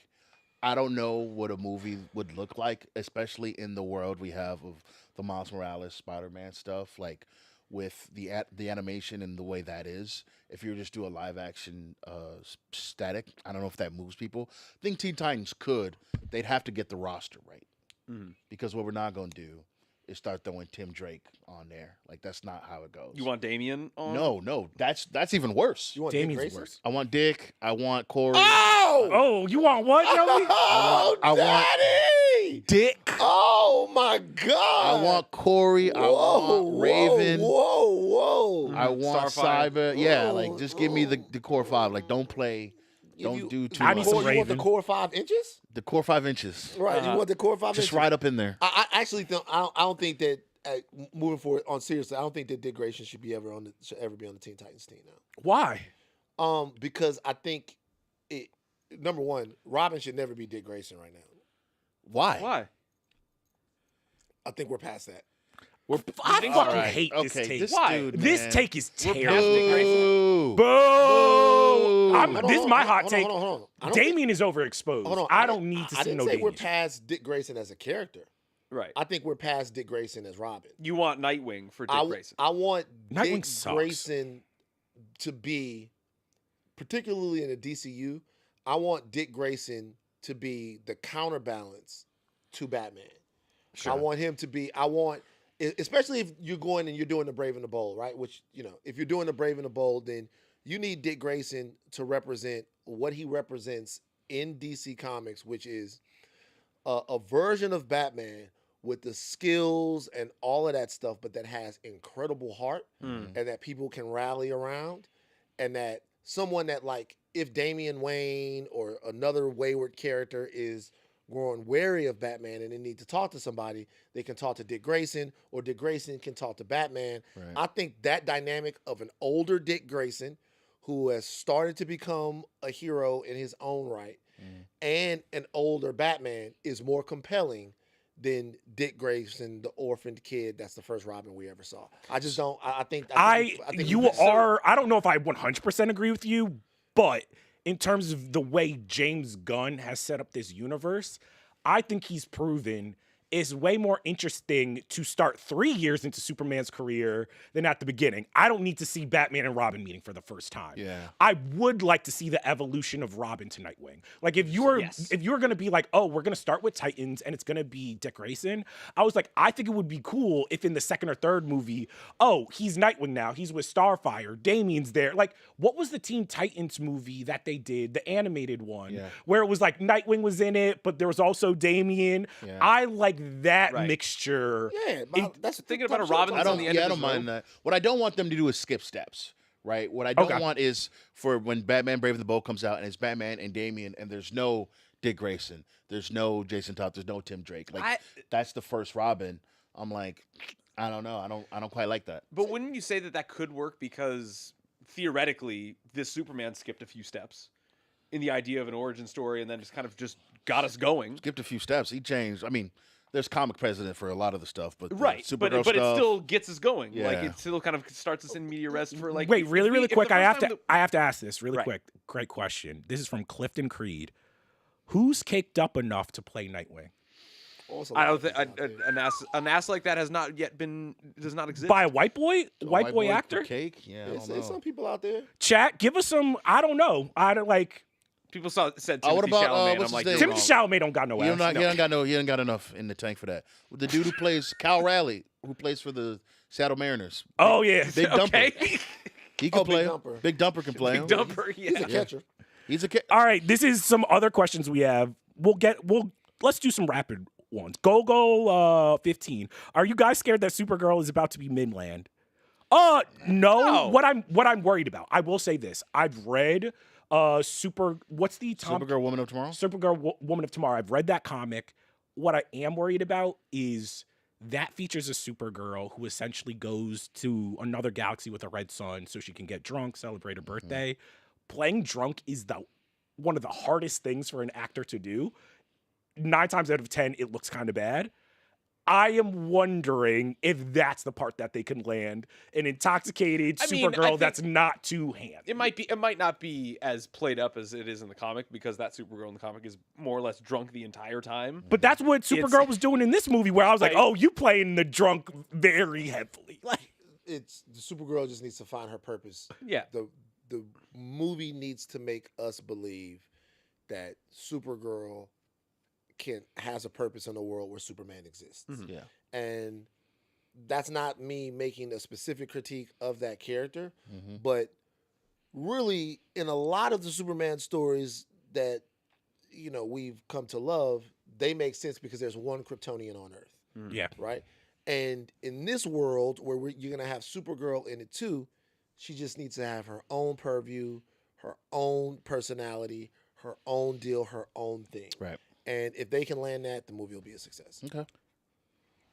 I don't know what a movie would look like, especially in the world we have of the Miles Morales Spider-Man stuff, like with the animation and the way that is. If you were just do a live action Static, I don't know if that moves people. I think Teen Titans could. They'd have to get the roster right, because what we're not going to do is start throwing Tim Drake on there. Like that's not how it goes. You want Damien on? No, that's even worse. You want Dick Damien's Grayson? worse. I want Dick. I want Corey. Oh! Oh, you want what, Joey? Oh, I want- Daddy! Dick. Oh my God! I want Corey. I want Raven. Whoa! I want Starfire. Cyber. Yeah, Whoa, like just give me the core 5. Like don't play. Don't do too I much. need some You want the Raven. core 5 inches? The core 5 inches. Right. You want the core 5 Just inches? right up in there. I actually think I don't think that moving forward on seriously, I don't think that Dick Grayson should ever be on the Teen Titans team now. Why? Because I think it. Number one, Robin should never be Dick Grayson right now. Why? Why? I think we're past that. I think fucking so? hate this Okay, take. this Why? dude, This man. take is We're terrible. past Dick Grayson. Boo. Boo! Hold on, This is my hot hold on, take. hold on, hold on. I don't think- Damien is overexposed. Hold on. I don't need to I see didn't no say we're Damien. past Dick Grayson as a character. Right. I think we're past Dick Grayson as Robin. You want Nightwing for Dick Grayson. I want Nightwing Dick sucks. Grayson to be, particularly in the DCU, I want Dick Grayson to be the counterbalance to Batman. I want him to be, especially if you're going and you're doing the Brave and the Bold, right? Which, if you're doing the Brave and the Bold, then you need Dick Grayson to represent what he represents in DC Comics, which is a version of Batman with the skills and all of that stuff, but that has incredible heart and that people can rally around, and that someone that, like, if Damian Wayne or another wayward character is growing wary of Batman and they need to talk to somebody, they can talk to Dick Grayson, or Dick Grayson can talk to Batman. Right. I think that dynamic of an older Dick Grayson who has started to become a hero in his own right and an older Batman is more compelling than Dick Grayson, the orphaned kid that's the first Robin we ever saw. I just don't. I think I don't know if I 100% agree with you, but in terms of the way James Gunn has set up this universe, I think he's proven it's way more interesting to start 3 years into Superman's career than at the beginning. I don't need to see Batman and Robin meeting for the first time. Yeah. I would like to see the evolution of Robin to Nightwing. Like, if you're gonna be like, oh, we're gonna start with Titans and it's gonna be Dick Grayson, I was like, I think it would be cool if in the second or third movie, oh, he's Nightwing now, he's with Starfire, Damian's there. Like, what was the Teen Titans movie that they did, the animated one, where it was like Nightwing was in it, but there was also Damian? Yeah. I like that Right. mixture. Yeah, that's Thinking about a Robin. I don't on the end of his mind rope. that. What I don't want them to do is skip steps, right? What I don't Okay. want is for when Batman Brave and the Bold comes out and it's Batman and Damian and there's no Dick Grayson, there's no Jason Todd, there's no Tim Drake. Like, that's the first Robin. I'm like, I don't know. I don't quite like that. But wouldn't you say that could work, because theoretically this Superman skipped a few steps in the idea of an origin story and then just got us going? Skipped a few steps. He changed. I mean, there's comic precedent for a lot of the stuff, but Right, Supergirl but it stuff, still gets us going. Like, Yeah. it still kind of starts us in media rest for, like. Wait, really if the quick. I first have time to ask this really Right. quick. Great question. This is from Clifton Creed. Who's caked up enough to play Nightwing? I don't think an ass like that does not exist. By a white boy A boy for actor? cake. Yeah, I don't There's some know. people out there. Chat, give us some. I don't know. I don't like. People said Timothy what about, Chalamet, and what's I'm like, his you're name? Timothy wrong. Chalamet don't got no He ass. don't, No. he ain't got enough in the tank for that. The dude who plays Cal Raleigh, who plays for the Seattle Mariners, Oh yeah. Big Dumper. Okay. he can Oh, Big play. Dumper. Big Dumper can play. Big him. Dumper, He's yeah. a catcher. He's a kid. All right. This is some other questions we have. Let's do some rapid ones. Go 15. Are you guys scared that Supergirl is about to be Midland? No. No. What I'm worried about. I will say this. I've read what's the Supergirl, Woman of Tomorrow. Supergirl Woman of Tomorrow. I've read that comic. What I am worried about is that features a Supergirl who essentially goes to another galaxy with a red sun so she can get drunk, celebrate her birthday. Playing drunk is one of the hardest things for an actor to do. 9 times out of 10, it looks kind of bad. I am wondering if that's the part that they can land. An intoxicated I mean, I Supergirl think that's not too handy. It might not be as played up as it is in the comic, because that Supergirl in the comic is more or less drunk the entire time. But that's what Supergirl was doing in this movie, where I was like, Right. oh, you playing the drunk very heavily. Like, It's the Supergirl just needs to find her purpose. Yeah. The movie needs to make us believe that Supergirl has a purpose in a world where Superman exists. Yeah. And that's not me making a specific critique of that character, Mm-hmm. but really in a lot of the Superman stories that we've come to love, they make sense because there's one Kryptonian on Earth, yeah. right? And in this world where you're gonna have Supergirl in it too, she just needs to have her own purview, her own personality, her own deal, her own thing. Right. And if they can land that, the movie will be a success. Okay.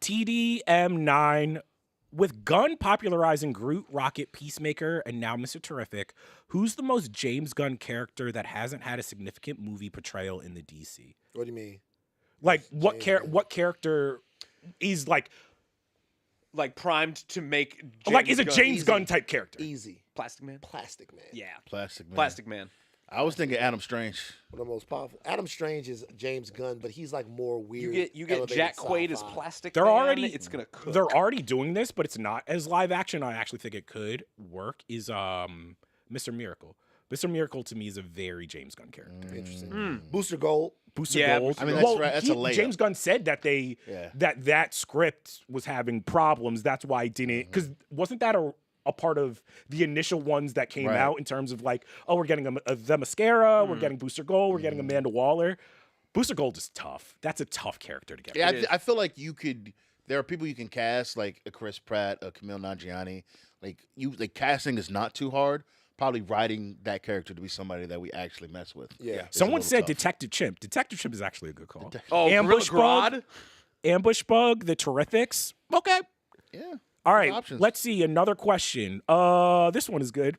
TDM9, with Gunn popularizing Groot, Rocket, Peacemaker, and now Mr. Terrific, who's the most James Gunn character that hasn't had a significant movie portrayal in the DC? What do you mean? Like, James Gunn. what character is like primed to make is a Gunn James Easy. Gunn type character? Easy. Plastic Man? Plastic Man. Yeah. Plastic Man. Plastic Man. I was thinking Adam Strange. One of the most powerful. Adam Strange is James Gunn, but he's like more weird. You get elevated Jack Quaid as sci-fi. Plastic They're Man. already It's gonna cook. They're already doing this, but it's not as live action. I actually think it could work. Is Mr. Miracle. Mr. Miracle to me is a very James Gunn character. Interesting. Booster Gold. Booster Yeah, Gold. I mean, that's right. That's a layup. James Gunn said that Yeah. that script was having problems. That's why I didn't. Because wasn't that a part of the initial ones that came Right. out in terms of like, oh, we're getting the Mascara, we're getting Booster Gold, we're getting Amanda Waller. Booster Gold is tough. That's a tough character to get. Yeah, It is. I feel like you could. There are people you can cast like a Chris Pratt, a Camille Nanjiani. Like casting is not too hard. Probably writing that character to be somebody that we actually mess with. Yeah. is a Someone little said tough. Detective Chimp. Detective Chimp is actually a good call. Oh, Ambush Gorilla Bug. Grodd? Ambush Bug, the Terrifics. Okay. Yeah. All right. options. Let's see another question. This one is good.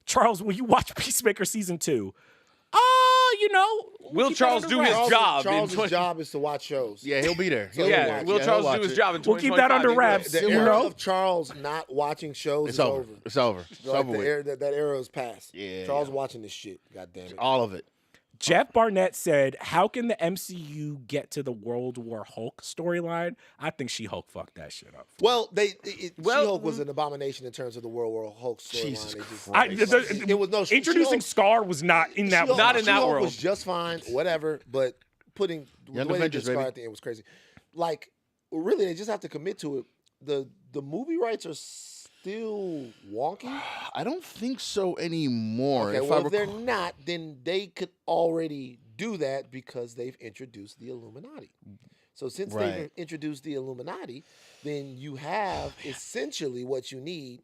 Charles, will you watch Peacemaker season 2? You know. Will keep that Charles under do his wraps. job in Charles' 20 job is to watch shows. Yeah, he'll be there. He'll Yeah, watch. Will he'll Charles watch do his it. job in We'll keep that 2025? under He will. wraps. The You era know? of Charles not watching shows It's is over. over. It's over. It's Like over with. that era is past. Yeah, Charles yeah. watching this shit. God damn it. All of it. Jeff Barnett said, how can the MCU get to the World War Hulk storyline? I think She-Hulk fucked that shit up. Well, Well, She-Hulk was an abomination in terms of the World War Hulk storyline. Jesus They just- Christ. It was no Introducing She-Hulk- Scar was not in that. She-Hulk- Not in that She-Hulk world. was just fine, whatever. But putting Young the way they Avengers, did Scar baby. at the end was crazy. Like, really, they just have to commit to it. The movie rights are still wonky. I don't think so anymore. Okay, If well, I if they're recall- not, then they could already do that because they've introduced the Illuminati. So since they've Right. introduced the Illuminati, then you have essentially what you need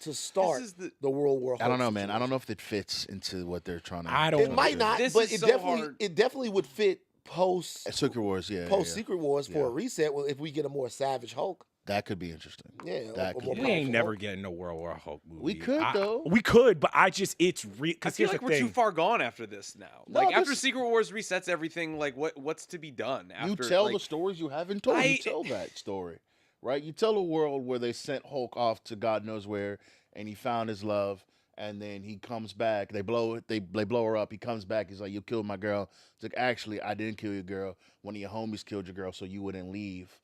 to start is the- the World War. I don't know, Hulk man. I situation. don't know if it fits into what they're trying to. I don't It know. might not, This but is it so definitely hard. it definitely would fit post Secret Wars, yeah. Secret Wars for a reset. Well, if we get a more savage Hulk, That could be interesting. yeah, That a could more be We ain't powerful never Hulk. getting a World War Hulk movie. We could, though. We could, but it's real. I Because feel here's like the we're thing. too far gone after this now. No, Like after this- Secret Wars resets everything, like what's to be done after? You tell like, the stories you haven't told. I- You tell that story, right? You tell a world where they sent Hulk off to God knows where, and he found his love, and then he comes back. They blow it. They blow her up. He comes back. He's like, "You killed my girl." It's like, actually, I didn't kill your girl. One of your homies killed your girl, so you wouldn't leave.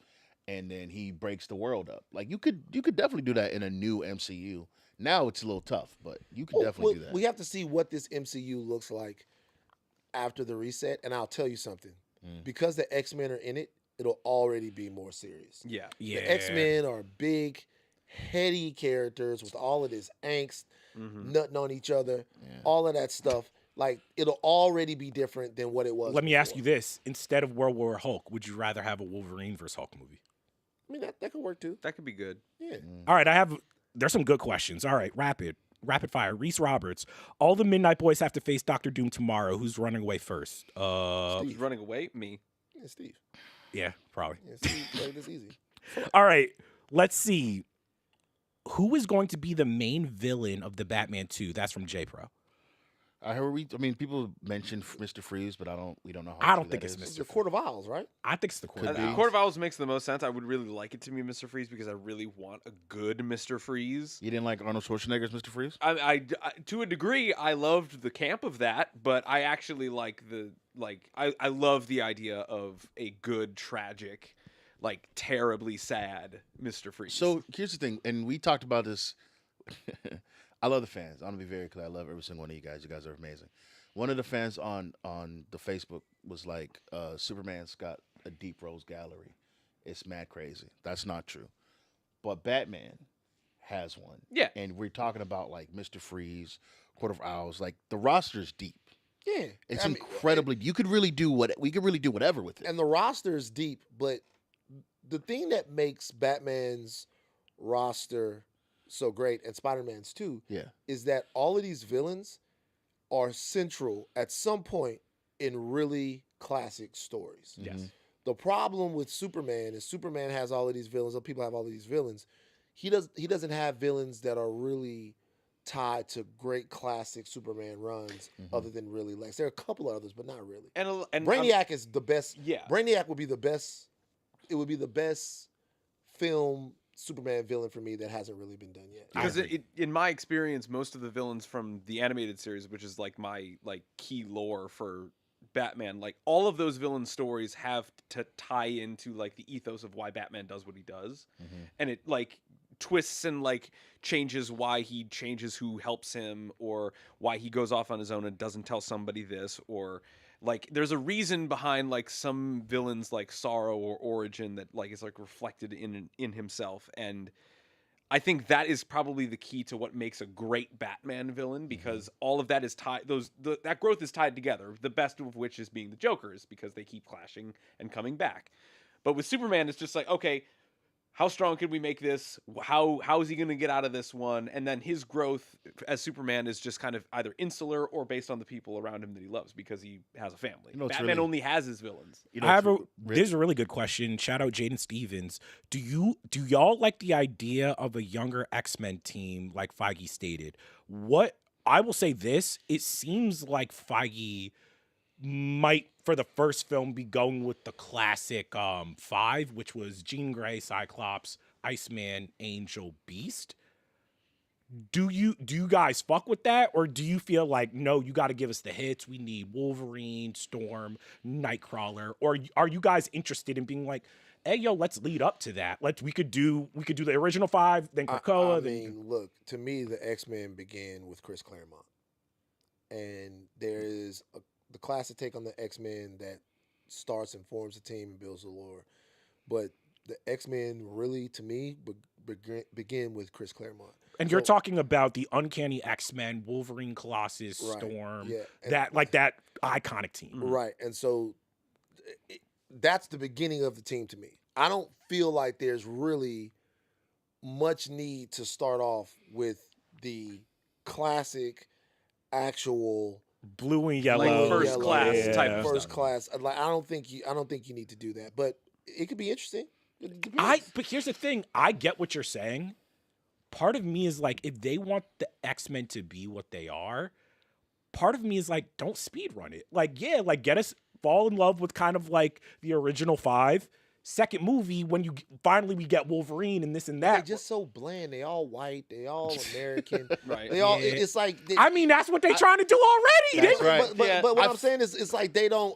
And then he breaks the world up. Like you could definitely do that in a new MCU. Now it's a little tough, but you could definitely do that. We have to see what this MCU looks like after the reset, and I'll tell you something. Because the X-Men are in it, it'll already be more serious. yeah. Yeah. The X-Men are big, heady characters with all of this angst, nutting on each other, all of that stuff. Like, it'll already be different than what it was. Let me ask before. you this: instead of World War Hulk, would you rather have a Wolverine versus Hulk movie? I mean, that could work too. That could be good. Yeah. All right, there's some good questions. All right, rapid fire. Reese Roberts. All the Midnight Boys have to face Doctor Doom tomorrow. Who's running away first? Who's running away? Me. Yeah, Steve. Yeah, probably. Yeah, Steve played this easy. All right, let's see. Who is going to be the main villain of the Batman 2? That's from J Pro. I mean, people mentioned Mr. Freeze, but we don't know. I How don't true think that it's is. It's Mr. the Court of Owls, right? I think it's the Court of be. Owls. Court of Owls makes the most sense. I would really like it to be Mr. Freeze because I really want a good Mr. Freeze. You didn't like Arnold Schwarzenegger's Mr. Freeze? I to a degree, I loved the camp of that, but I actually I love the idea of a good, tragic, like terribly sad Mr. Freeze. So here's the thing, and we talked about this. I love the fans. I'm gonna be very clear. I love every single one of you guys. You guys are amazing. One of the fans on the Facebook was like, Superman's got a deep rose gallery. It's mad crazy. That's not true. But Batman has one. Yeah. And we're talking about like Mr. Freeze, Court of Owls. Like the roster's deep. Yeah. It's I mean, incredibly. You could really do we could really do whatever with it. and the roster is deep, but the thing that makes Batman's roster so great and Spider-Man's too Yeah. is that all of these villains are central at some point in really classic stories. Yes. The problem with Superman is Superman has all of these villains, or people have all of these villains. He doesn't have villains that are really tied to great classic Superman runs, other than really Lex. There are a couple others, but not really. and Brainiac is the best. Yeah. Brainiac would be the best. It would be the best film Superman villain for me that hasn't really been done yet. Because in my experience, most of the villains from the animated series, which is like my key lore for Batman, like all of those villain stories have to tie into like the ethos of why Batman does what he does, and it like twists and like changes why he changes who helps him, or why he goes off on his own and doesn't tell somebody this, or like there's a reason behind like some villains like sorrow or origin that like is like reflected in himself. And I think that is probably the key to what makes a great Batman villain, because all of that is tied. That growth is tied together. The best of which is being the Jokers, because they keep clashing and coming back. But with Superman, it's just like, okay, how strong can we make this? How is he going to get out of this one? And then his growth as Superman is just kind of either insular or based on the people around him that he loves, because he has a family. Batman only has his villains. There's a really good question. Shout out Jaden Stevens. Do y'all like the idea of a younger X-Men team like Feige stated? What I will say this, it seems like Feige might, for the first film, be going with the classic 5, which was Jean Grey, Cyclops, Iceman, Angel, Beast. Do you guys fuck with that, or do you feel like, no, you got to give us the hits? We need Wolverine, Storm, Nightcrawler, or are you guys interested in being like, hey, yo, let's lead up to that? We could do the original 5, then Krakoa. Look, to me, the X-Men began with Chris Claremont, and there is the classic take on the X-Men that starts and forms the team and builds the lore. But the X-Men really, to me, begin with Chris Claremont. And you're talking about the Uncanny X-Men, Wolverine, Colossus, Storm, that iconic team. Right. And so that's the beginning of the team to me. I don't feel like there's really much need to start off with the classic, actual blue and yellow, like first class type of first stuff. class. Like I don't think you need to do that, but it could be interesting. But here's the thing: I get what you're saying. Part of me is like, if they want the X-Men to be what they are, part of me is like, don't speed run it. Like, yeah, like get us fall in love with kind of like the original 5. Second movie, when we get Wolverine and this and that. They're just so bland. They all white. They all American. Right. They all. It's like. That's what they're trying to do already. That's right. But what I'm saying is, it's like they don't.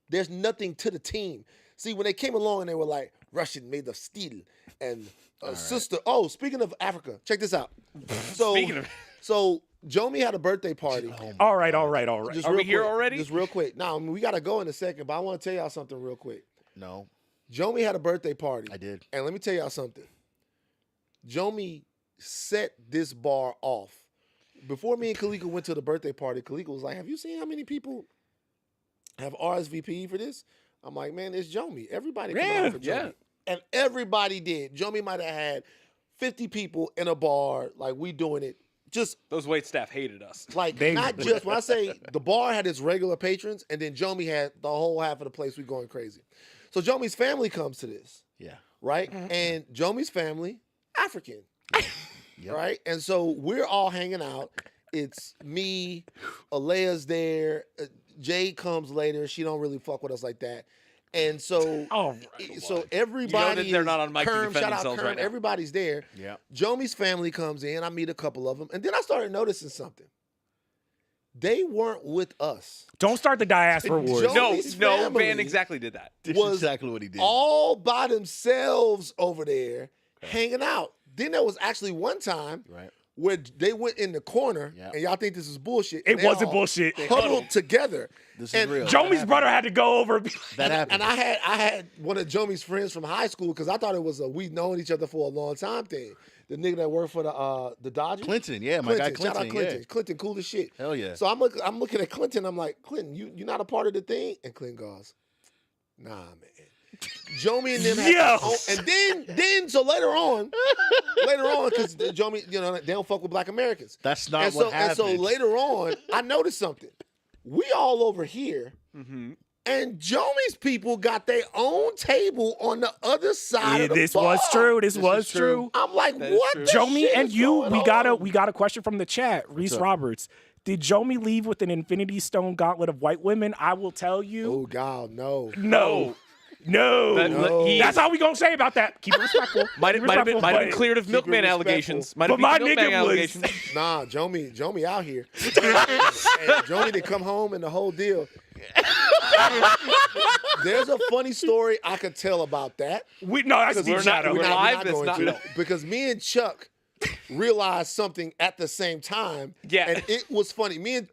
There's nothing to the team. See, when they came along and they were like Russian made of steel and sister. Right. Oh, speaking of Africa, check this out. So Jomi had a birthday party. All right. Just Are we here quick, already? Just real quick. Now we gotta go in a second, but I want to tell y'all something real quick. No. Jomi had a birthday party. I did. And let me tell y'all something. Jomi set this bar off. Before me and Kalika went to the birthday party, Kalika was like, have you seen how many people have RSVP for this? I'm like, man, it's Jomi. Everybody come out for Jomi. Yeah. And everybody did. Jomi might have had 50 people in a bar, like we doing it. Just those wait staff hated us. Like not just when I say the bar had its regular patrons, and then Jomi had the whole half of the place. We going crazy. So Jomi's family comes to this. Yeah. Right? And Jomi's family, African. Yep. Right? And so we're all hanging out. It's me, Aleya's there. Jade comes later. She don't really fuck with us like that. And so, so everybody, they're not on mic to defend shout out themselves Kerm, right now. Everybody's there. Yeah. Jomi's family comes in. I meet a couple of them, and then I started noticing something. They weren't with us. Don't start the diaspora wars. No, Van exactly did that. This is exactly what he did. All by themselves over there, hanging out. Then there was actually one time where they went in the corner, and y'all think this is bullshit. It wasn't bullshit. Huddled together. This is real. Jomi's brother had to go over. That happened. And I had one of Jomi's friends from high school, because I thought it was a we known each other for a long time thing. The nigga that worked for the Dodgers. Clinton, yeah, my guy Clinton. Shout out Clinton. Yeah. Clinton, cool as shit. Hell yeah. So I'm looking at Clinton. I'm like, Clinton, you're not a part of the thing? And Clinton goes, nah, man. Jomi and them had and then so later on, because Jomi, they don't fuck with black Americans. That's not what happened. And so later on, I noticed something. We all over here, and Jomi's people got their own table on the other side of the This bar. was true. This was true. I'm like, what? Jomi and you, we got a question from the chat. Reese Roberts. Did Jomi leave with an Infinity Stone gauntlet of white women? I will tell you. Oh God, no. No. No. No. That's all we gonna say about that. Keep it respectful. Might have been cleared of Keep it milkman respectful. allegations. Might But have my been milkman nigga was- allegations. Nah, Jomi out here. And Jomi did come home and the whole deal. There's a funny story I could tell about that. That's Because Deep Shadow. we're live, that's going not- to. no. Because me and Chuck realized something at the same time. Yeah. And it was funny. Me and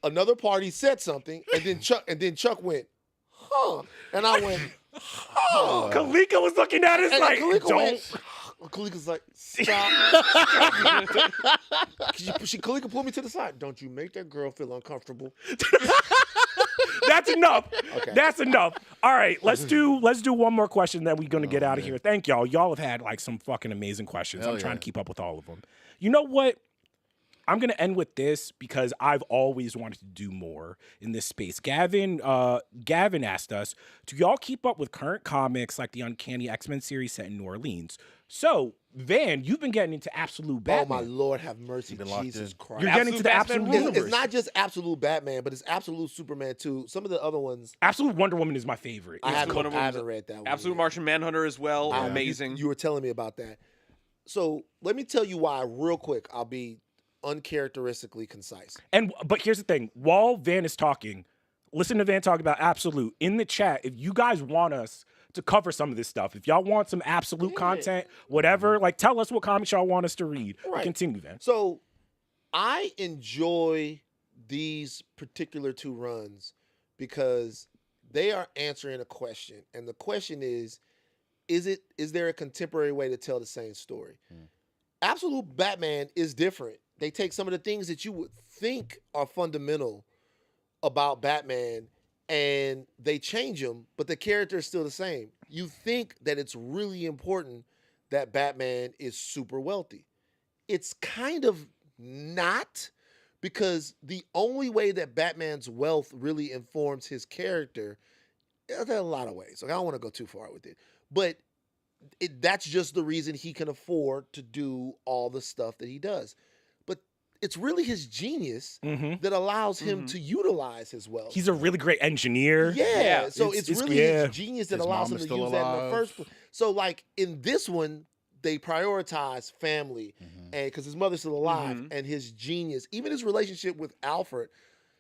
another party said something, and then Chuck went, huh. And I went, huh. Kalika was looking at us And like, Kalika don't. went, Kalika's like, stop. Kalika pulled me to the side. Don't you make that girl feel uncomfortable. That's enough. Okay. That's enough. All right, let's do one more question, then we're gonna get out of here. Thank y'all. Y'all have had like some fucking amazing questions. Hell I'm trying yeah. to keep up with all of them. You know what? I'm gonna end with this because I've always wanted to do more in this space. Gavin asked us, do y'all keep up with current comics like the Uncanny X-Men series set in New Orleans? So, Van, you've been getting into Absolute Batman. Oh, my Lord, have mercy. been locked Jesus in. Christ. You're getting into the Absolute Absolute Batman universe. It's not just Absolute Batman, but it's Absolute Superman too. Some of the other ones, Absolute Wonder Woman is my favorite. I It's haven't read that one. Absolute yet. Martian Manhunter as well. I- Amazing. You were telling me about that. So let me tell you why real quick. I'll be uncharacteristically concise. But here's the thing: while Van is talking, listen to Van talk about Absolute in the chat. If you guys want us to cover some of this stuff, if y'all want some Absolute content, whatever, like tell us what comics y'all want us to read. Right. Continue, Van. So I enjoy these particular two runs because they are answering a question. And the question is there a contemporary way to tell the same story? Absolute Batman is different. They take some of the things that you would think are fundamental about Batman and they change them, but the character is still the same. You think that it's really important that Batman is super wealthy. It's kind of not, because the only way that Batman's wealth really informs his character, there are a lot of ways. Like, I don't want to go too far with it, but that's just the reason he can afford to do all the stuff that he does. But it's really his genius that allows him to utilize his wealth. He's a really great engineer. Yeah, so it's really yeah. his genius that His allows mom him is to still use that in the alive. first place. So, like, in this one, they prioritize family, and because his mother's still alive, and his genius, even his relationship with Alfred,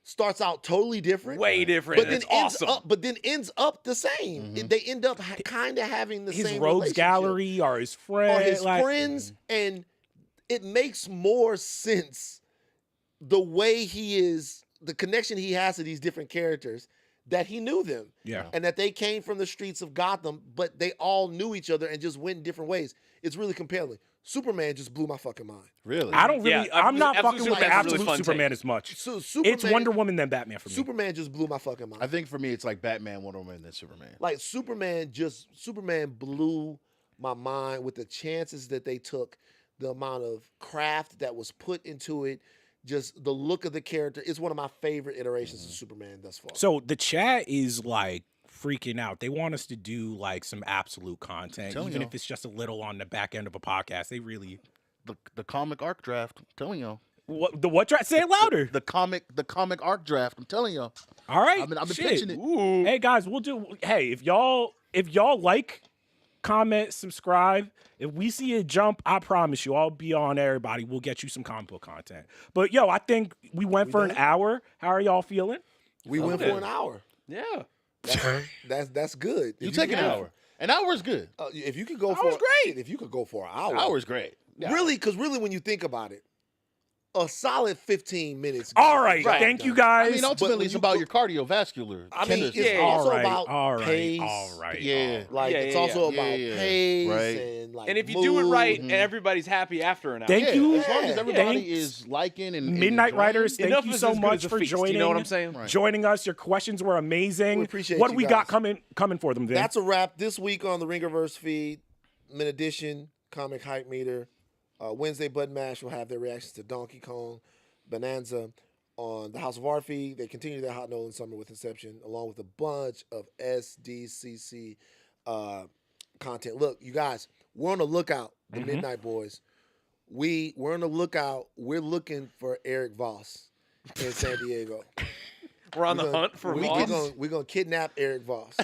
starts out totally different. Way different. But then It's awesome. ends up the same. They end up kind of having the His same rogues relationship. gallery or his friend. Or his like, friends, and it makes more sense the way he is, the connection he has to these different characters, that he knew them. Yeah. And that they came from the streets of Gotham, but they all knew each other and just went in different ways. It's really compelling. Superman just blew my fucking mind. Really? I don't really. Yeah, I'm not Absolute fucking with the Superman's a really Absolute fun Superman take. as much. So Superman, It's Wonder Woman than Batman for me. Superman just blew my fucking mind. I think for me, it's like Batman, Wonder Woman, then Superman. Like Superman blew my mind with the chances that they took, the amount of craft that was put into it, just the look of the character. It's one of my favorite iterations of Superman thus far. So the chat is like freaking out. They want us to do like some Absolute content, Telling even y'all. if it's just a little on the back end of a podcast. They really The comic arc draft. I'm telling y'all. what draft? Say it louder. The comic arc draft. I'm telling y'all. All right, I've been shit. pitching it. Ooh. Hey guys, we'll do. Hey, if y'all like, comment, subscribe. If we see a jump, I promise you, I'll be on everybody. We'll get you some comic book content. But yo, I think we went for an hour. How are y'all feeling? We went for an hour. Yeah. That's good. You If take an can- hour. An hour is good. If you could go Hour's great. If you could go for an hour. An hour is great. Yeah. Really, because really, when you think about it, a solid 15 minutes. All right, Right. thank you I guys. mean, when ultimately, it's you about go- your cardiovascular. I mean, tendency. it's Yeah, also all about right, pace. all right. Yeah. Like, Yeah, it's yeah, also yeah. about Yeah, yeah. pace Right. and like. And if you do it mood. right and everybody's happy after an hour. Thank Yeah, you. as long as everybody Thanks. is liking and Midnight enjoying. Riders, thank Enough you is so as good much as a for feast, joining. you know what I'm saying? Right. Joining us. Your questions were amazing. We appreciate what do you we got guys. coming for them, Vin? That's a wrap this week on the Ringerverse feed. Min Edition, Comic Hype Meter. Wednesday, Bud Mash will have their reactions to Donkey Kong, Bonanza. On the House of Art feed, they continue their Hot Nolan Summer with Inception, along with a bunch of SDCC content. Look, you guys, we're on the lookout. The Midnight Boys. We're on the lookout. We're looking for Eric Voss in San Diego. We're on the hunt for Voss. We're gonna kidnap Eric Voss.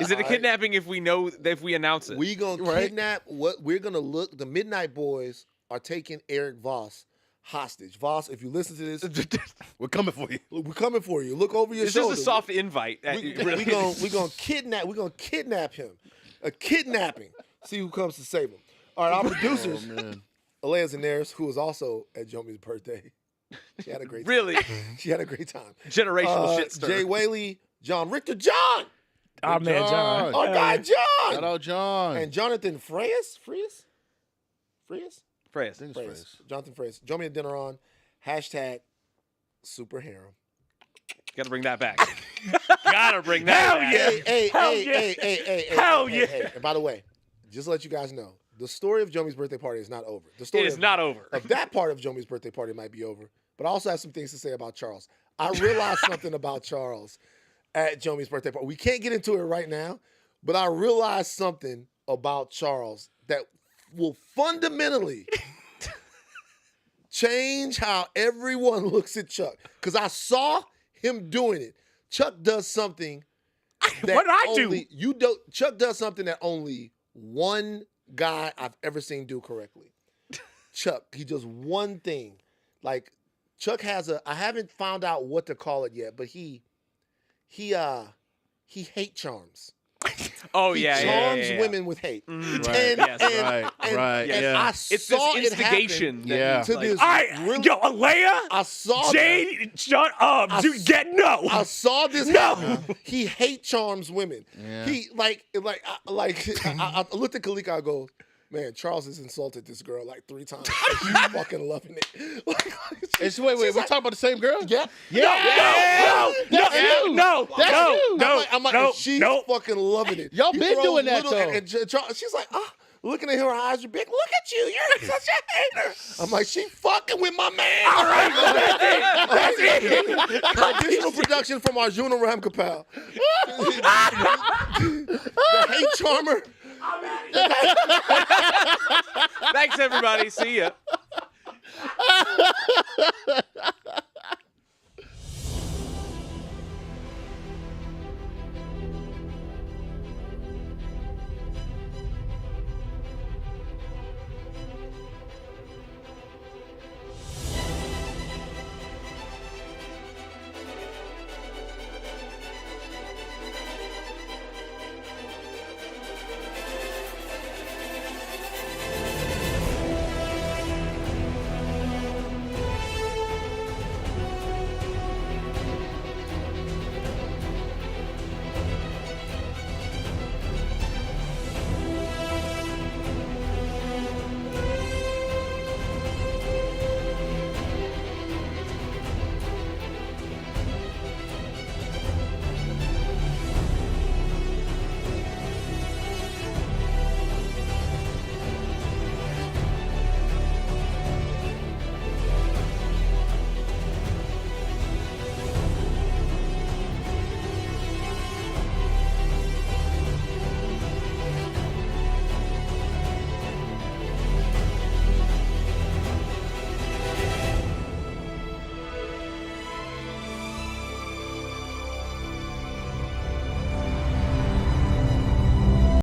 Is it a kidnapping if we announce it? We gonna kidnap what we're gonna look. The Midnight Boys are taking Eric Voss hostage. Voss, if you listen to this, We're coming for you. we're coming for you. Look over your It's shoulder. just a soft invite. We gonna kidnap him. A kidnapping. See who comes to save him. All right, our producers, Aleya Zenieris, who was also at Jomi's birthday. She had a great time. Really? She had a great time. Generational shit stir. Jay Whaley, John Richter, John! Oh, man, John. Our guy, John! Shout out John. And Jonathan Freyes? Freyes. Jonathan Freyes. Jomi Adeniran, hashtag super harem. Gotta bring that back. Gotta bring that Hell back. yeah. Hell yeah. Hey. And by the way, just to let you guys know, the story of Jomi's birthday party is not over. The story It is not over. of that part of Jomi's birthday party might be over, but I also have some things to say about Charles. I realized something about Charles at Jomi's birthday party. We can't get into it right now, but I realized something about Charles that will fundamentally change how everyone looks at Chuck. Because I saw him doing it. Chuck does something that What did I do? Chuck does something that only one guy I've ever seen do correctly. Chuck, he does one thing. Like Chuck has I haven't found out what to call it yet, but he hate charms. Oh, He yeah. charms yeah. women with hate. Right. Yes. Right. And Yeah. I It's saw this it happen instigation. Yeah. to this All right, really, yo, Aleya, I saw Jade, shut up. Dude, no. I saw this No. happen. He hate charms women. Yeah. He I looked at Kalika. I go, man, Charles has insulted this girl like 3 times. And she's fucking loving it. Wait, we're talking about the same girl? Yeah. No. I'm like, she's fucking loving it. Y'all He been throws doing that, little- though. And Charles, she's like, looking at her eyes are big. Look at you. You're such a hater. I'm like, she fucking with my man. All right. That's it. Additional production from Arjuna Ramgopowell. The hate charmer. Thanks, everybody. See ya.